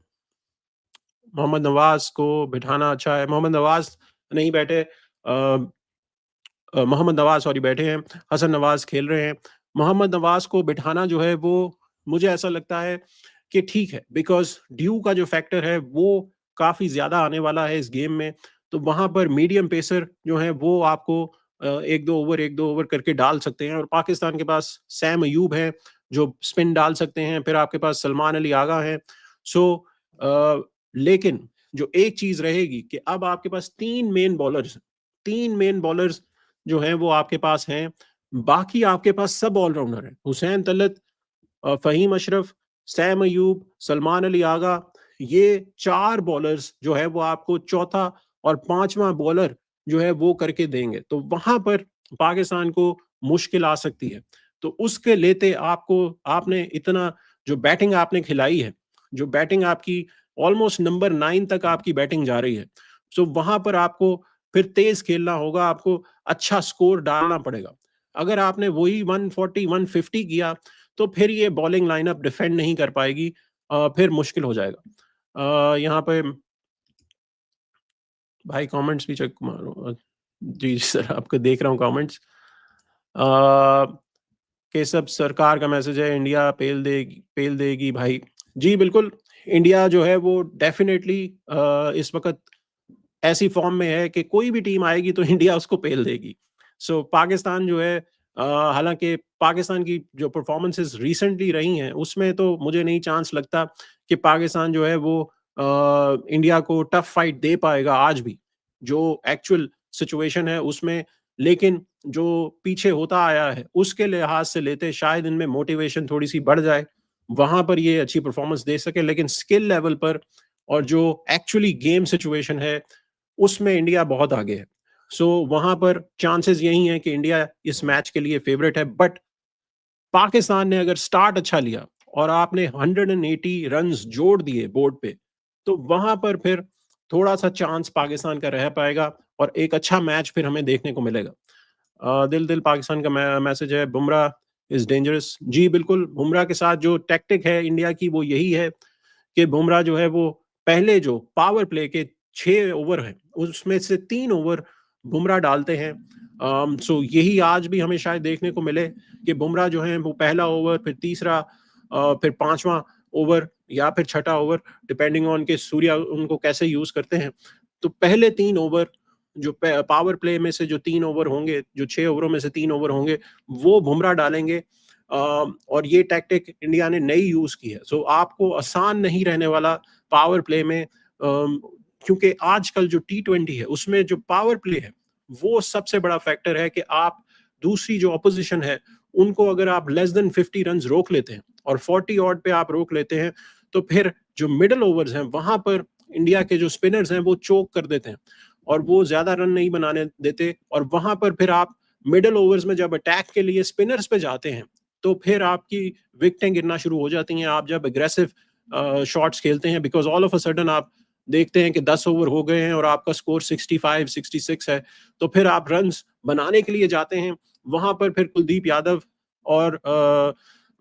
मोहम्मद नवाज को बिठाना अच्छा है. मोहम्मद नवाज नहीं बैठे, मोहम्मद नवाज सॉरी बैठे हैं. हसन नवाज खेल रहे हैं. मोहम्मद नवाज को बिठाना जो है वो मुझे ऐसा लगता है कि ठीक है, बिकॉज ड्यू का जो फैक्टर है वो काफी ज्यादा आने वाला है इस गेम में, तो वहां पर मीडियम पेसर जो है वो आपको एक दो ओवर करके डाल सकते हैं। और पाकिस्तान के पास सैम अयूब है जो स्पिन डाल सकते हैं, फिर आपके पास सलमान अली आगा है। सो लेकिन जो एक चीज रहेगी कि अब आपके पास तीन मेन बॉलर्स जो हैं वो आपके पास हैं, बाकी आपके पास सब ऑलराउंडर हैं। हुसैन तलत, फहीम अशरफ, सैम अयूब, सलमान अली आगा, ये चार बॉलर्स जो है वो आपको चौथा और पांचवा बॉलर जो है वो करके देंगे, तो वहां पर पाकिस्तान को मुश्किल आ सकती है। तो उसके लेते आपको, आपने इतना जो बैटिंग आपने खिलाई है, जो बैटिंग आपकी ऑलमोस्ट नंबर 9 तक आपकी बैटिंग जा रही है, सो वहां पर आपको फिर तेज खेलना होगा, आपको अच्छा स्कोर डालना पड़ेगा। अगर आपने वही 140 150 किया तो फिर ये बॉलिंग लाइनअप डिफेंड नहीं कर पाएगी, फिर मुश्किल हो जाएगा। यहाँ पे भाई कमेंट्स भी चेक मारो। जी सर, आपको देख रहा हूँ कमेंट्स। के सब सरकार का मैसेज है, इंडिया पेल देगी भाई। जी बिल्कुल, इंडिया जो है वो डेफिनेटली इस वक्त ऐसी फॉर्म में है कि कोई भी टीम आएगी तो इंडिया उसको पेल देगी। सो पाकिस्तान जो है, हालांकि पाकिस्तान की जो परफॉर्मेंसेस रिसेंटली रही हैं उसमें तो मुझे नहीं चांस लगता कि पाकिस्तान जो है वो इंडिया को टफ फाइट दे पाएगा आज भी, जो एक्चुअल सिचुएशन है उसमें। लेकिन जो पीछे होता आया है उसके लिहाज से लेते शायद इनमें मोटिवेशन थोड़ी सी बढ़ जाए, वहां पर ये अच्छी परफॉर्मेंस दे सके। लेकिन स्किल लेवल पर और जो एक्चुअली गेम सिचुएशन है उसमें इंडिया बहुत आगे है। सो वहां पर चांसेस यही हैं कि इंडिया इस मैच के लिए फेवरेट है। बट पाकिस्तान ने अगर स्टार्ट अच्छा लिया और आपने 180 रन्स जोड़ दिए बोर्ड पे, तो वहां पर फिर थोड़ा सा चांस पाकिस्तान का रह पाएगा और एक अच्छा मैच फिर हमें देखने को मिलेगा। दिल दिल पाकिस्तान का मैसेज है, बुमराह इज डेंजरस। जी बिल्कुल, बुमराह के साथ जो टैक्टिक है इंडिया की वो यही है कि बुमराह जो है वो पहले जो पावर प्ले के 6 ओवर हैं उसमें से 3 ओवर बुमराह डालते हैं। सो यही आज भी हमें शायद देखने को मिले कि बुमराह जो है वो पहला ओवर, फिर तीसरा, फिर पांचवा ओवर या फिर छठा ओवर, डिपेंडिंग ऑन के सूर्या उनको कैसे यूज करते हैं। तो पहले 3 ओवर जो पावर प्ले में से जो 3 ओवर होंगे, जो 6 ओवरों में से 3 ओवर होंगे, वो बुमराह डालेंगे। और ये टैक्टिक इंडिया ने नई यूज की है। सो आपको आसान नहीं रहने वाला पावर प्ले में, क्योंकि आजकल जो T20 है उसमें जो पावर प्ले है वो सबसे बड़ा फैक्टर है कि आप दूसरी जो ऑपोजिशन है उनको अगर आप लेस देन 50 रन रोक लेते हैं और 40 ऑड पे आप रोक लेते हैं, तो फिर जो मिडल ओवर्स हैं वहां पर इंडिया के जो स्पिनर्स हैं वो चोक कर देते हैं और वो ज्यादा रन नहीं बनाने देते। और वहां पर फिर आप मिडल ओवर्स में जब अटैक के लिए स्पिनर्स पे जाते हैं तो फिर आपकी विकेटें गिरना शुरू हो जाती हैं, आप जब एग्रेसिव शॉट्स खेलते हैं। Because all of a sudden आप देखते हैं कि 10 ओवर हो गए हैं और आपका स्कोर 65 66 है, तो फिर आप रन्स बनाने के लिए जाते हैं। वहां पर फिर कुलदीप यादव और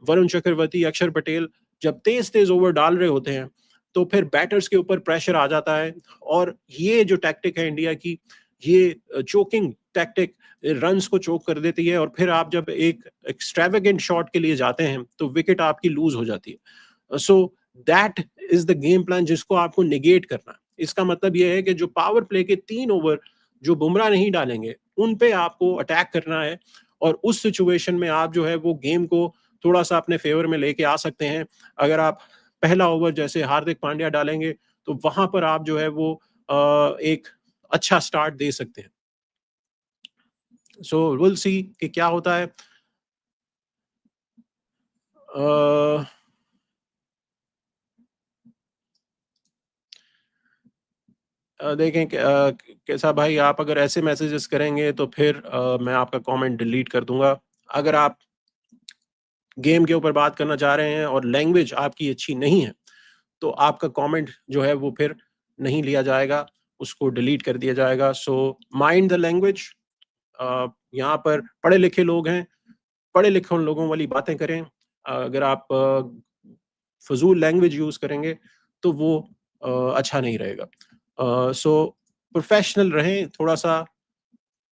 वरुण चक्रवर्ती, अक्षर पटेल जब तेज तेज ओवर डाल रहे होते हैं तो फिर बैटर्स के ऊपर प्रेशर आ जाता है। और ये जो टैक्टिक है इंडिया की, ये चोकिंग टैक्टिक रन्स को चोक कर देती है और फिर आप जब एक एक्सट्रावेगेंट शॉट के लिए जाते हैं तो विकेट आपकी लूज हो जाती है। So that is the game plan जिसको आपको निगेट करना है। इसका मतलब यह है कि जो पावर प्ले के 3 ओवर जो बुमराह नहीं डालेंगे उन पे आपको अटैक करना है और उस सिचुएशन में आप जो है वो गेम को थोड़ा सा अपने फेवर में लेके आ सकते हैं। अगर आप पहला ओवर जैसे हार्दिक पांड्या डालेंगे तो वहां पर आप जो है वो एक अच्छा स्टार्ट दे सकते हैं। सो विल सी कि क्या होता है। देखें कैसा भाई, आप अगर ऐसे मैसेजेस करेंगे तो फिर मैं आपका कमेंट डिलीट कर दूंगा। अगर आप गेम के ऊपर बात करना चाह रहे हैं और लैंग्वेज आपकी अच्छी नहीं है तो आपका कमेंट जो है वो फिर नहीं लिया जाएगा, उसको डिलीट कर दिया जाएगा। So mind the language. यहाँ पर पढ़े लिखे लोग हैं, पढ़े लिखे लोगों वाली बातें करें। अगर आप फजूल लैंग्वेज यूज करेंगे तो वो अच्छा नहीं रहेगा। सो प्रोफेशनल रहें, थोड़ा सा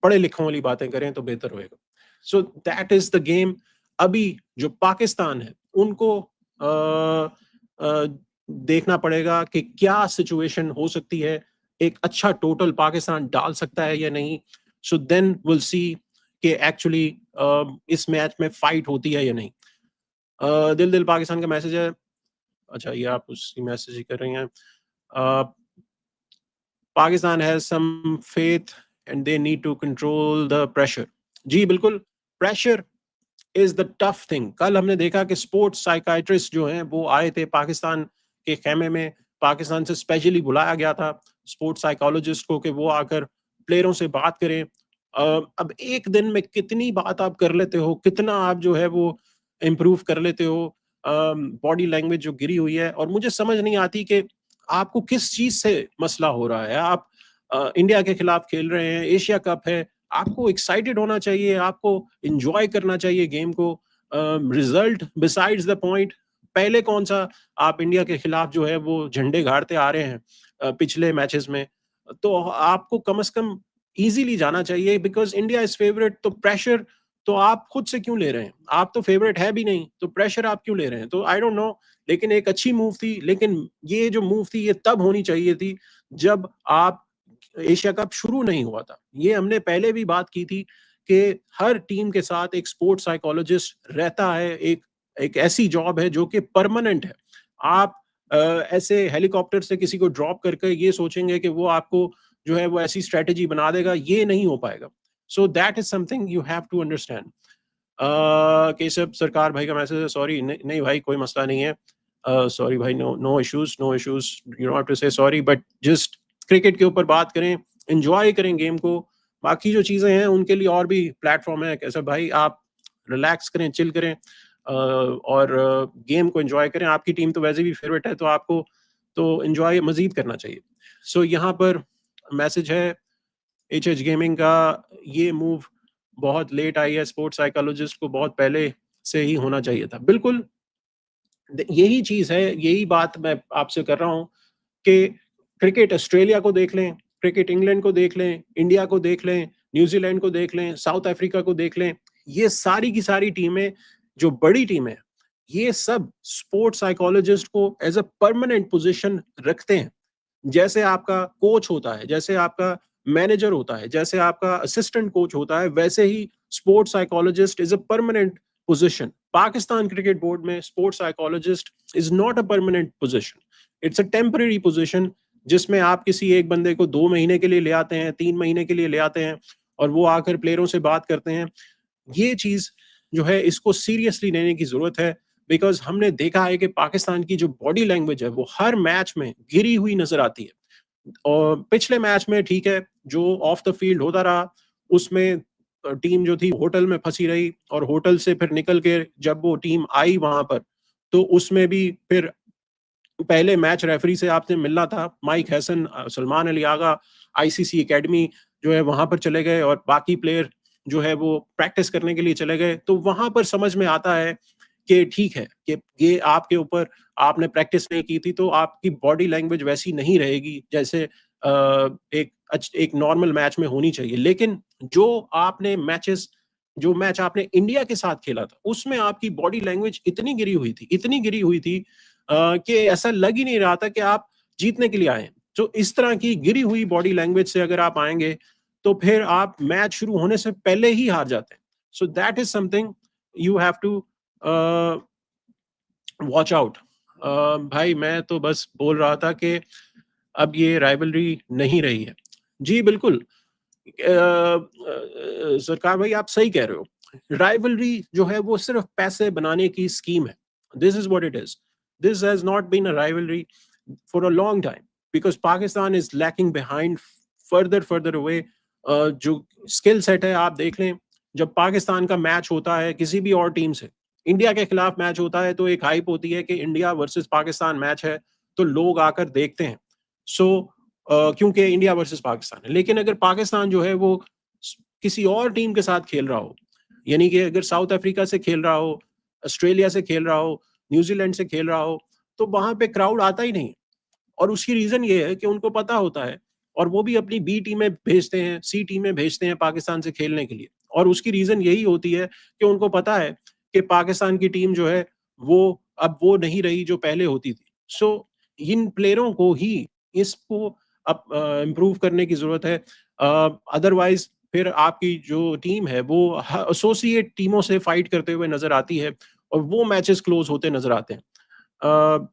पढ़े लिखों वाली बातें करें तो बेहतर होएगा। सो दैट इज द गेम। अभी जो पाकिस्तान है उनको देखना पड़ेगा कि क्या सिचुएशन हो सकती है, एक अच्छा टोटल पाकिस्तान डाल सकता है या नहीं। सो देन विल सी कि एक्चुअली इस मैच में फाइट होती है या नहीं। दिल दिल पाकिस्तान का मैसेज है। अच्छा, ये आप उसी मैसेज ही कर रही हैं। Pakistan has some faith and they need to control the pressure. जी बिल्कुल, pressure is the tough thing. कल हमने देखा कि स्पोर्ट्स साइकाइट्रिस्ट जो हैं वो आए थे पाकिस्तान के खेमे में, पाकिस्तान से स्पेशली बुलाया गया था स्पोर्ट्स साइकोलॉजिस्ट को कि वो आकर प्लेयरों से बात करें। अब एक दिन में कितनी बात आप कर लेते हो, कितना आप जो है वो इम्प्रूव कर लेते हो, बॉडी लैंग्वेज जो गिरी हुई है। और मुझे समझ नहीं आती कि आपको किस चीज से मसला हो रहा है। आप इंडिया के खिलाफ खेल रहे हैं, एशिया कप है, आपको एक्साइटेड होना चाहिए, आपको इंजॉय करना चाहिए गेम को। Result besides the point. पहले कौन सा आप इंडिया के खिलाफ जो है वो झंडे गाड़ते आ रहे हैं पिछले मैचेस में, तो आपको कम से कम इजीली जाना चाहिए बिकॉज इंडिया इज फेवरेट। तो प्रेशर तो आप खुद से क्यों ले रहे हैं? आप तो फेवरेट है भी नहीं, तो प्रेशर आप क्यों ले रहे हैं? तो आई डोंट नो, लेकिन एक अच्छी मूव थी। लेकिन ये जो मूव थी ये तब होनी चाहिए थी जब आप एशिया कप शुरू नहीं हुआ था। ये हमने पहले भी बात की थी कि हर टीम के साथ एक स्पोर्ट्स साइकोलॉजिस्ट रहता है। एक एक ऐसी जॉब है जो कि परमानेंट है। आप ऐसे हेलीकॉप्टर से किसी को ड्रॉप करके ये सोचेंगे कि वो आपको जो है वो ऐसी स्ट्रेटेजी बना देगा, ये नहीं हो पाएगा। So that is something you have to understand. Keshav Sarkar भाई का मैसेज है, सॉरी नहीं भाई कोई मसला नहीं है, सॉरी भाई, no no issues, no issues, you don't have to say sorry, but just cricket के ऊपर बात करें, एंजॉय करें गेम को। बाकी जो चीजें हैं उनके लिए और भी प्लेटफॉर्म है। कैसे भाई आप रिलैक्स करें, चिल करें, और गेम को एंजॉय करें। आपकी टीम तो वैसे भी फेवरेट है, तो आपको तो एंजॉय मजीद करना चाहिए। सो यहाँ पर मैसेज है एच एच गेमिंग का, ये मूव बहुत लेट आई है, स्पोर्ट्स साइकोलॉजिस्ट को बहुत पहले से ही होना चाहिए था। बिल्कुल यही चीज है, यही बात मैं आपसे कर रहा हूँ कि क्रिकेट ऑस्ट्रेलिया को देख लें, क्रिकेट इंग्लैंड को देख लें, इंडिया को देख लें, न्यूजीलैंड को देख लें, साउथ अफ्रीका को देख लें, ये सारी की सारी टीमें जो बड़ी टीमें, ये सब स्पोर्ट्स साइकोलॉजिस्ट को एज अ परमानेंट पोजीशन रखते हैं। जैसे आपका कोच होता है, जैसे आपका मैनेजर होता है, जैसे आपका असिस्टेंट कोच होता है, वैसे ही sports psychologist is a permanent position. Pakistan Cricket Board में sports psychologist is not a permanent position, it's a temporary position, जिसमें आप किसी एक बंदे को 2 महीने के लिए ले आते हैं, 3 महीने के लिए ले आते हैं, और वो आकर प्लेयरों से बात करते हैं। ये चीज जो है इसको सीरियसली लेने की जरूरत है, बिकॉज हमने देखा है कि पाकिस्तान की जो बॉडी लैंग्वेज है वो हर मैच में गिरी हुई नजर आती है। और पिछले मैच में ठीक है, जो ऑफ द फील्ड होता रहा उसमें टीम जो थी होटल में फंसी रही, और होटल से फिर निकल के जब वो टीम आई वहां पर, तो उसमें भी फिर पहले मैच रेफरी से आपने मिलना था, mic Hesson, Salman Ali Agha, ICC academy जो है वहां पर चले गए, और बाकी प्लेयर जो है वो प्रैक्टिस करने के लिए चले गए। तो वहां पर समझ में आता है कि ठीक है कि ये आपके ऊपर, आपने प्रैक्टिस नहीं की थी तो आपकी बॉडी लैंग्वेज वैसी नहीं रहेगी जैसे एक नॉर्मल मैच में होनी चाहिए। लेकिन जो मैच आपने इंडिया के साथ खेला था उसमें आपकी बॉडी लैंग्वेज इतनी गिरी हुई थी, इतनी गिरी हुई थी कि ऐसा लग ही नहीं रहा था कि आप जीतने के लिए आए हैं। तो इस तरह की गिरी हुई बॉडी लैंग्वेज से अगर आप आएंगे तो फिर आप मैच शुरू होने से पहले ही हार जाते हैं। So that is something you have to watch out. भाई मैं तो बस बोल रहा था कि अब ये राइवलरी नहीं रही है। जी बिल्कुल, सरकार भाई आप सही कह रहे हो। राइवलरी जो है वो सिर्फ पैसे बनाने की स्कीम है। This is what it is. This has not been a rivalry for a long time because Pakistan is lacking behind, further away. जो स्किल सेट है आप देख लें, जब पाकिस्तान का मैच होता है किसी भी और टीम से, इंडिया के खिलाफ मैच होता है तो एक हाइप होती है कि इंडिया वर्सेस पाकिस्तान मैच है, तो लोग आकर देखते हैं। सो क्योंकि इंडिया वर्सेस पाकिस्तान है। लेकिन अगर पाकिस्तान जो है वो किसी और टीम के साथ खेल रहा हो, यानी कि अगर साउथ अफ्रीका से खेल रहा हो, ऑस्ट्रेलिया से खेल रहा हो, न्यूजीलैंड से खेल रहा हो, तो वहां पे क्राउड आता ही नहीं। और उसकी रीजन ये है कि उनको पता होता है, और वो भी अपनी बी टीमें भेजते हैं, सी टीमें भेजते हैं पाकिस्तान से खेलने के लिए। और उसकी रीजन यही होती है कि उनको पता है कि पाकिस्तान की टीम जो है वो अब वो नहीं रही जो पहले होती थी। सो इन प्लेयरों को ही इसको इम्प्रूव करने की ज़रूरत है। अदरवाइज़ फिर आपकी जो टीम है वो एसोसिएट टीमों से फाइट करते हुए नज़र आती है और वो मैचेस क्लोज़ होते नज़र आते हैं। अ,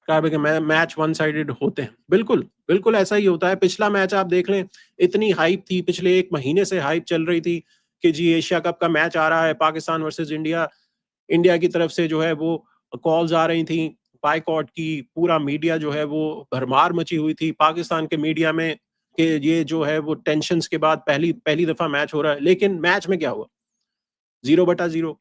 क्या बोलते हैं मैच वन साइडेड होते हैं। बिल्कुल, बिल्कुल ऐसा ही होता है। पिछला मैच आप देख लें, इतनी हाइप थी, पिछले 1 महीने से हाइप चल रही थी कि जी एशिया कप का मैच आ रहा है, पाकिस्तान वर्सेस इंडिया। इंडिया की तरफ से जो है वो कॉल्स आ रही थी बायकॉट की, पूरा मीडिया जो है वो भरमार मची हुई थी पाकिस्तान के मीडिया में कि ये जो है वो टेंशन्स के बाद पहली पहली दफ़ा मैच हो रहा है। लेकिन मैच में क्या हुआ? 0/0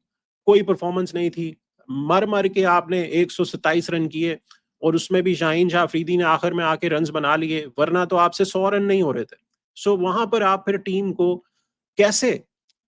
कोई परफॉर्मेंस नहीं थी। मर-मर के आपने 127 रन किए और उसमें भी शाहीन शाह अफरीदी ने आखिर में आके रन्स बना लिए, वरना तो आपसे 100 रन नहीं हो रहे थे। सो वहाँ पर आप फिर टीम को कैसे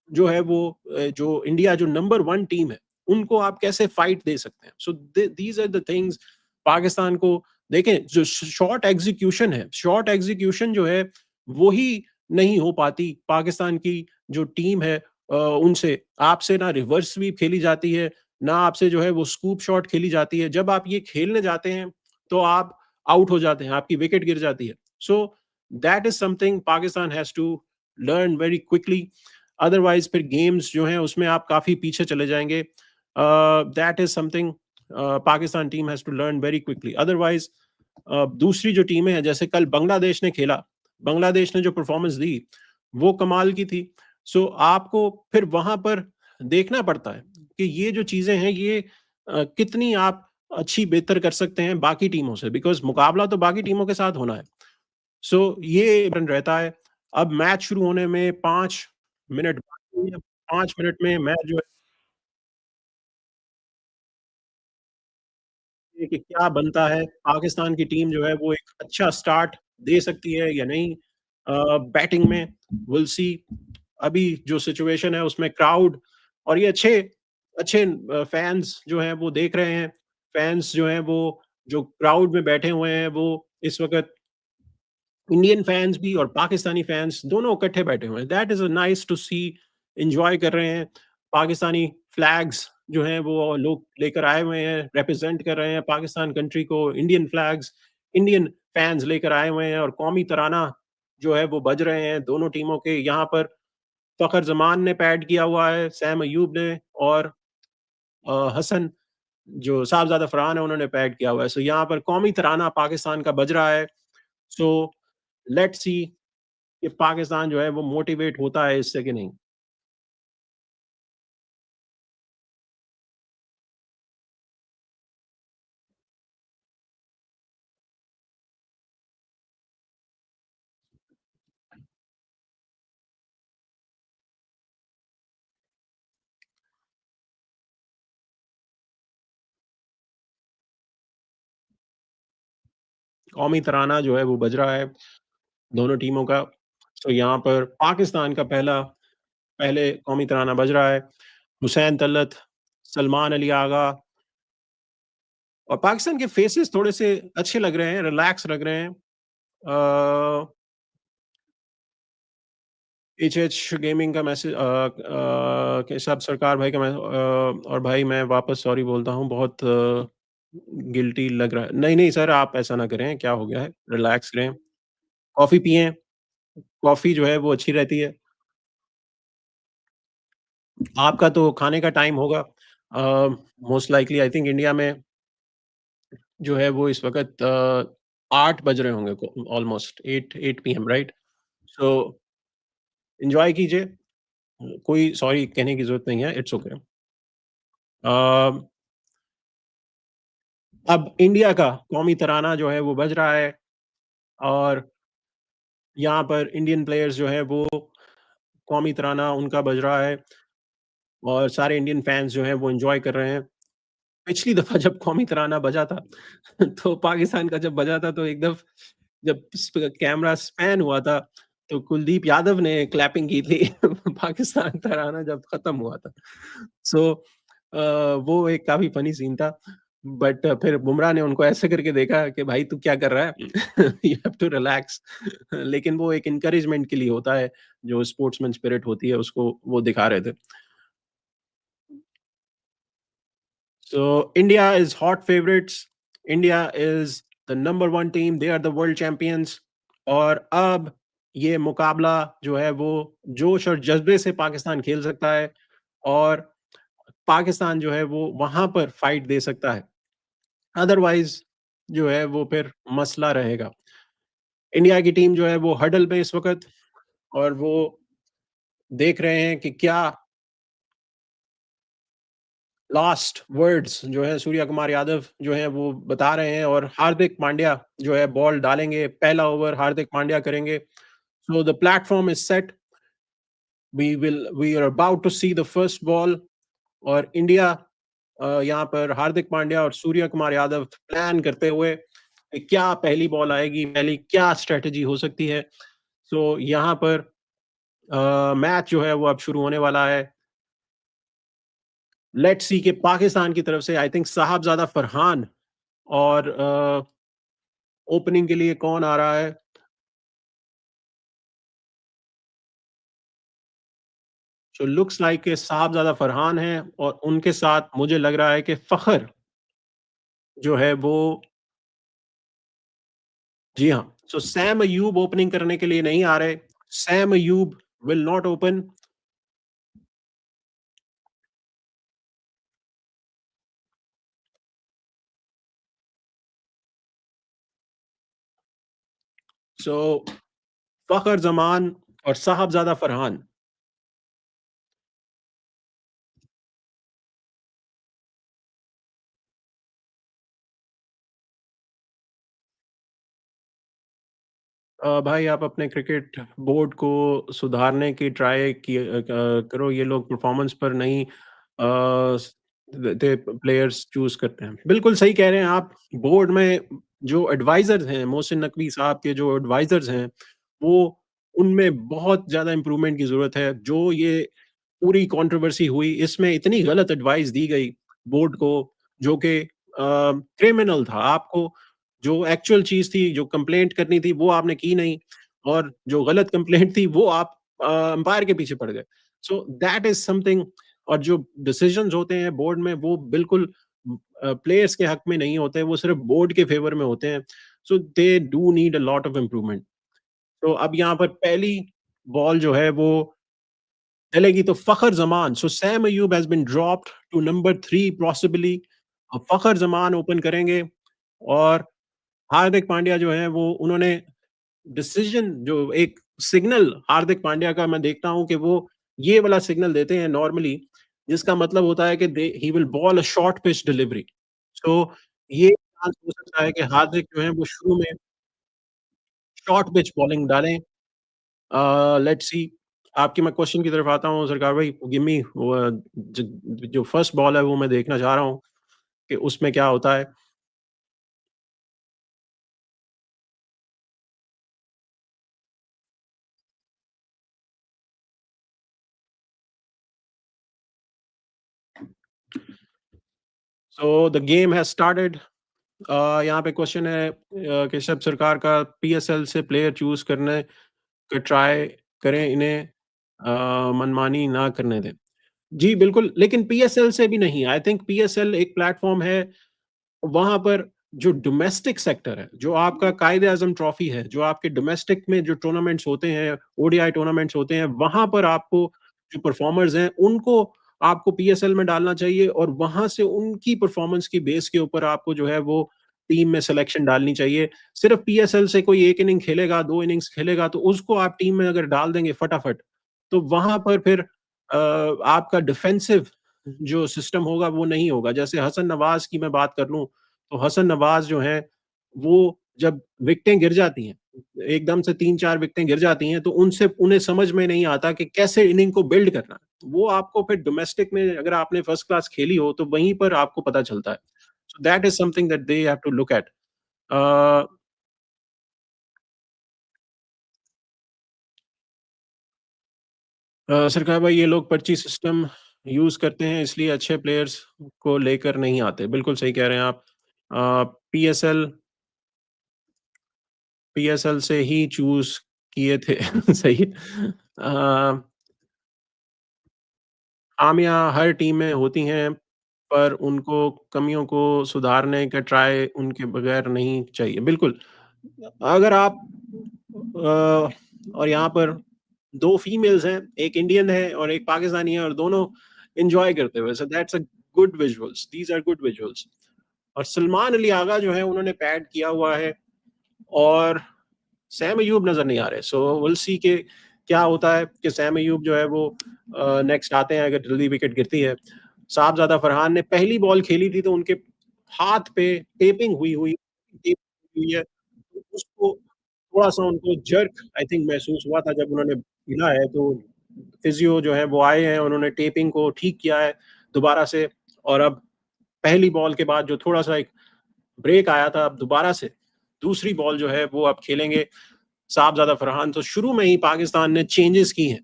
जो है वो जो इंडिया जो नंबर 1 टीम है, उनको आप कैसे फाइट दे सकते हैं। So these are the things Pakistan को देखें जो शॉट एग्जीक्यूशन है, शॉट एग्जीक्यूशन जो है, वो ही नहीं हो पाती पाकिस्तान की जो टीम है उनसे। आपसे ना रिवर्स स्वीप खेली जाती है, ना आपसे जो है वो स्कूप शॉट खेली जाती है। जब आप ये खेलने जाते हैं, तो आप आउट हो जाते हैं, आपकी विकेट गिर जाती है। So that is something Pakistan has to learn very quickly. Otherwise फिर गेम्स जो हैं उसमें आप काफ़ी पीछे चले जाएँगे। That is something Pakistan team has to learn very quickly. Otherwise दूसरी जो टीमें हैं जैसे कल बांग्लादेश ने खेला, बांग्लादेश ने जो परफॉर्मेंस दी, वो कमाल की थी। सो आपको फिर वहाँ पर देखना पड़ता है कि ये जो चीज़ें हैं ये कितनी आप अच्छी बेहतर कर सकते हैं बाकी टीमों से बिकॉज़ मुकाबला तो बाकी टीमों के साथ होना है। सो ये रन रहता है। अब मैच शुरू होने में 5 मिनट बाकी हैं, 5 मिनट में मैच जो है कि क्या बनता है, पाकिस्तान की टीम जो है वो एक अच्छा स्टार्ट दे सकती है या नहीं। बैटिंग में विल सी अभी जो सिचुएशन है उसमें क्राउड और ये अच्छे अच्छे फैन्स जो हैं वो देख रहे हैं। फैन्स जो हैं वो जो क्राउड में बैठे हुए हैं वो इस वक़्त इंडियन फैन्स भी और पाकिस्तानी फैन्स दोनों इकट्ठे बैठे हुए हैं। That is a nice to see enjoy कर रहे हैं। पाकिस्तानी फ्लैग्स जो हैं वो लोग लेकर आए हुए हैं, रिप्रेज़ेंट कर रहे हैं पाकिस्तान कंट्री को। इंडियन फ्लैग्स, इंडियन फैन्स लेकर आए हुए हैं और कौमी तराना जो है वो बज रहे हैं दोनों टीमों के। यहाँ पर फ़खर ज़मान ने पैड किया हुआ है, सैम अय्यूब ने और हसन जो साहबज़ादा फरहान है उन्होंने पैड किया हुआ है। सो यहाँ पर कौमी तराना पाकिस्तान का बज रहा है। सो लेट्स सी कि पाकिस्तान जो है वो मोटिवेट होता है इससे कि नहीं। कौमी तराना जो है वो बज रहा है दोनों टीमों का। सो यहाँ पर पाकिस्तान का पहले कौमी तराना बज रहा है। हुसैन तलत, सलमान अली आगा और पाकिस्तान के फेसेस थोड़े-से अच्छे लग रहे हैं, रिलैक्स लग रहे हैं। एचएच गेमिंग का मैसेज केशव सरकार भाई का और भाई मैं वापस सॉरी बोलता हूँ, बहुत गिल्टी लग रहा है। नहीं, नहीं सर आप ऐसा ना करें, क्या हो गया है? रिलैक्स रहें, कॉफ़ी पिएँ, कॉफ़ी जो है वो अच्छी रहती है। आपका तो खाने का टाइम होगा most likely I think India में जो है वो इस वक़्त 8 बज रहे होंगे को almost 8 PM right? So enjoy कीजिए, कोई सॉरी कहने की ज़रूरत नहीं है, इट्स ओके। अ, अब इंडिया का कौमी तराना जो है वो बज रहा है और यहाँ पर इंडियन प्लेयर्स जो हैं वो कौमी तराना उनका बज रहा है और सारे इंडियन फैन्स जो हैं वो एन्जॉय कर रहे हैं। पिछली दफ़ा जब कौमी तराना बजा था तो पाकिस्तान का जब बजा था तो एकदम जब कैमरा स्पैन हुआ था तो कुलदीप यादव ने क्लैपिंग की थी पाकिस्तान तराना जब खत्म हुआ था। सो वो एक काफ़ी फ़नी सीन था। बट फिर बुमराह ने उनको ऐसे करके देखा कि भाई तू क्या कर रहा है? यू हैव टू रिलैक्स लेकिन वो एक एनकरेजमेंट के लिए होता है, जो स्पोर्ट्समैन स्पिरिट होती है उसको वो दिखा रहे थे। So India is hot favourites India is the number one team, they are the world champions. और अब ये मुकाबला जो है वो जोश और जज्बे से पाकिस्तान खेल सकता है, और पाकिस्तान जो है वो वहां पर फाइट दे सकता है। अदरवाइज जो है वो फिर मसला रहेगा। इंडिया की टीम जो है वो हडल में इस वक्त, और वो देख रहे हैं कि क्या लास्ट वर्ड्स जो है सूर्य कुमार यादव जो है वो बता रहे हैं, और हार्दिक पांड्या जो है बॉल डालेंगे, पहला ओवर हार्दिक पांड्या करेंगे। So the platform is set, we are about to see the first ball. और इंडिया यहाँ पर हार्दिक पांड्या और सूर्य कुमार यादव प्लान करते हुए कि क्या पहली बॉल आएगी, पहली क्या स्ट्रेटजी हो सकती है। सो यहाँ पर मैच जो है वो अब शुरू होने वाला है। लेट्स सी के पाकिस्तान की तरफ से आई थिंक साहबजादा फरहान, और ओपनिंग के लिए कौन आ रहा है? सो लुक्स लाइक के साहबजादा फरहान हैं, और उनके साथ मुझे लग रहा है कि फखर जो है वो, जी हाँ। सो सैम अयूब ओपनिंग करने के लिए नहीं आ रहे। Saim Ayub will not open. So Fakhar Zaman और साहबजादा फरहान। भाई आप अपने क्रिकेट बोर्ड को सुधारने की ट्राई करो। ये लोग परफॉर्मेंस पर नहीं देते, प्लेयर्स चूज करते हैं। बिल्कुल सही कह रहे हैं आप। बोर्ड में जो एडवाइजर्स हैं, मोहसिन नकवी साहब के जो एडवाइजर्स हैं, वो उनमें बहुत ज्यादा इम्प्रूवमेंट की जरूरत है। जो ये पूरी कंट्रोवर्सी हुई, इसमें इतनी गलत एडवाइस दी गई बोर्ड को, जो कि क्रिमिनल था। आपको जो एक्चुअल चीज थी, जो कंप्लेंट करनी थी, वो आपने की नहीं, और जो गलत कंप्लेंट थी वो आप अंपायर के पीछे पड़ गए। सो दैट इज समथिंग। और जो डिसीजंस होते हैं बोर्ड में, वो बिल्कुल प्लेयर्स के हक में नहीं होते, वो सिर्फ बोर्ड के फेवर में होते हैं। So they do need a lot of improvement. तो अब यहाँ पर पहली बॉल जो है वो चलेगी तो Fakhar Zaman. So Saim Ayub has been dropped to number 3 possibly. अब फखर जमान ओपन करेंगे, और हार्दिक पांड्या जो है वो, उन्होंने डिसीजन जो एक सिग्नल हार्दिक पांड्या का मैं देखता हूं कि वो ये वाला सिग्नल देते हैं नॉर्मली, जिसका मतलब होता है कि he will bowl a short pitch delivery. So ये चांस हो सकता है कि हार्दिक जो है वो शुरू में शॉर्ट पिच बॉलिंग डालें। Let's see. आपके मैं क्वेश्चन की तरफ आता हूँ सरकार भाई। गिव मी जो फर्स्ट बॉल है वो मैं देखना चाह रहा हूँ कि उसमें क्या होता है। So the game has started. यहाँ पे क्वेश्चन है केशव सरकार का, पीएसएल से प्लेयर चूज करने का ट्राई करें, इन्हें मनमानी ना करने दें। जी बिल्कुल, लेकिन पीएसएल से भी नहीं। आई थिंक पीएसएल एक प्लेटफॉर्म है, वहाँ पर जो डोमेस्टिक सेक्टर है, जो आपका कायदे-आज़म ट्रॉफी है, जो आपके डोमेस्टिक में जो टूर्नामेंट्स होते हैं, ओडीआई टूर्नामेंट्स होते हैं, वहाँ पर आपको जो परफॉर्मर्स हैं, उनको आपको पीएसएल में डालना चाहिए, और वहाँ से उनकी परफॉर्मेंस की बेस के ऊपर आपको जो है वो टीम में सिलेक्शन डालनी चाहिए। सिर्फ पीएसएल से कोई 1 इनिंग खेलेगा, 2 इनिंग्स खेलेगा, तो उसको आप टीम में अगर डाल देंगे फटाफट, तो वहाँ पर फिर आपका डिफेंसिव जो सिस्टम होगा वो नहीं होगा। जैसे हसन नवाज़ की मैं बात कर लूँ, तो हसन नवाज जो हैं, वो जब विकेटें गिर जाती हैं, एकदम से 3-4 विकेटें गिर जाती हैं, तो उनसे उन्हें समझ में नहीं आता कि कैसे इनिंग को बिल्ड करना है। वो आपको फिर डोमेस्टिक में अगर आपने फर्स्ट क्लास खेली हो, तो वहीं पर आपको पता चलता है। So that is something that they have to look at. अ सरकार भाई, ये लोग पर्ची सिस्टम यूज़ करते हैं, इसलिए अच्छे प्लेयर्स को लेकर नहीं आते। बिल्कुल सही कह रहे हैं आप। पीएसएल पीएसएल से ही चूज़ किए थे। सही। खामियाँ हर टीम में होती हैं, पर उनको कमियों को सुधारने का ट्राई उनके बगैर नहीं चाहिए। बिल्कुल, अगर आप और यहाँ पर 2 फीमेल्स हैं, 1 इंडियन है और 1 पाकिस्तानी है और दोनों एन्जॉय करते हुए, so that's a good visuals, these are good visuals. और सलमान अली आगा जो है उन्होंने पैड किया हुआ है और सैम अयूब नज़र नहीं आ रहे। सो विल सी कि क्या होता है कि सैम अयूब जो है वो नेक्स्ट आते हैं अगर जल्दी विकेट गिरती है। साहबजादा फरहान ने पहली बॉल खेली थी तो उनके हाथ पे टेपिंग हुई हुई टेप हुई है। तो उसको थोड़ा-सा उनको जर्क आई थिंक महसूस हुआ था जब उन्होंने खेला है तो फिजियो जो है वो आए हैं, उन्होंने टेपिंग को ठीक किया है दोबारा से और अब पहली बॉल के बाद जो थोड़ा-सा एक ब्रेक आया था, अब दोबारा से दूसरी बॉल जो है वो अब खेलेंगे साहबजादा फरहान। तो शुरू में ही पाकिस्तान ने चेंजेस की हैं।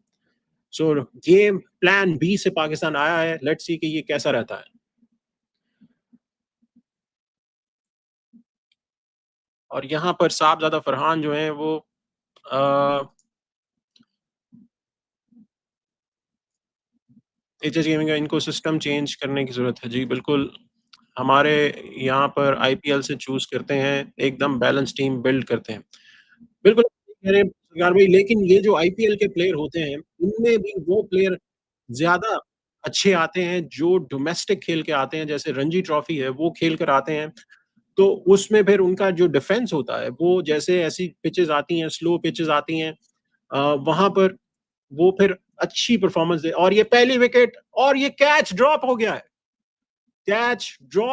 सो गेम प्लान बी से पाकिस्तान आया है, लेट्स सी कि ये कैसा रहता है। और यहाँ पर साहबजादा फरहान जो हैं वो अ, एचएस गेमिंग का इनको सिस्टम चेंज करने की ज़रूरत है। जी, बिल्कुल, हमारे यहाँ पर आईपीएल से चूज़ करते हैं, एकदम बैलेंस टीम बिल्ड करते हैं। बिल्कुल, कह रहे हैं सरकार भाई लेकिन ये जो आईपीएल के प्लेयर होते हैं, इनमें भी वो प्लेयर ज़्यादा अच्छे आते हैं जो डोमेस्टिक खेल के आते हैं, जैसे रणजी ट्रॉफी है, वो खेल कर आते हैं। तो उसमें फिर उनका जो डिफेंस होता है, वो जैसे ऐसी पिचेज़ आती हैं, स्लो पिचेज़ आती हैं वहाँ पर वो फिर अच्छी परफॉर्मेंस दे और ये पहली विकेट और ये कैच ड्रॉप हो गया है। Catch drop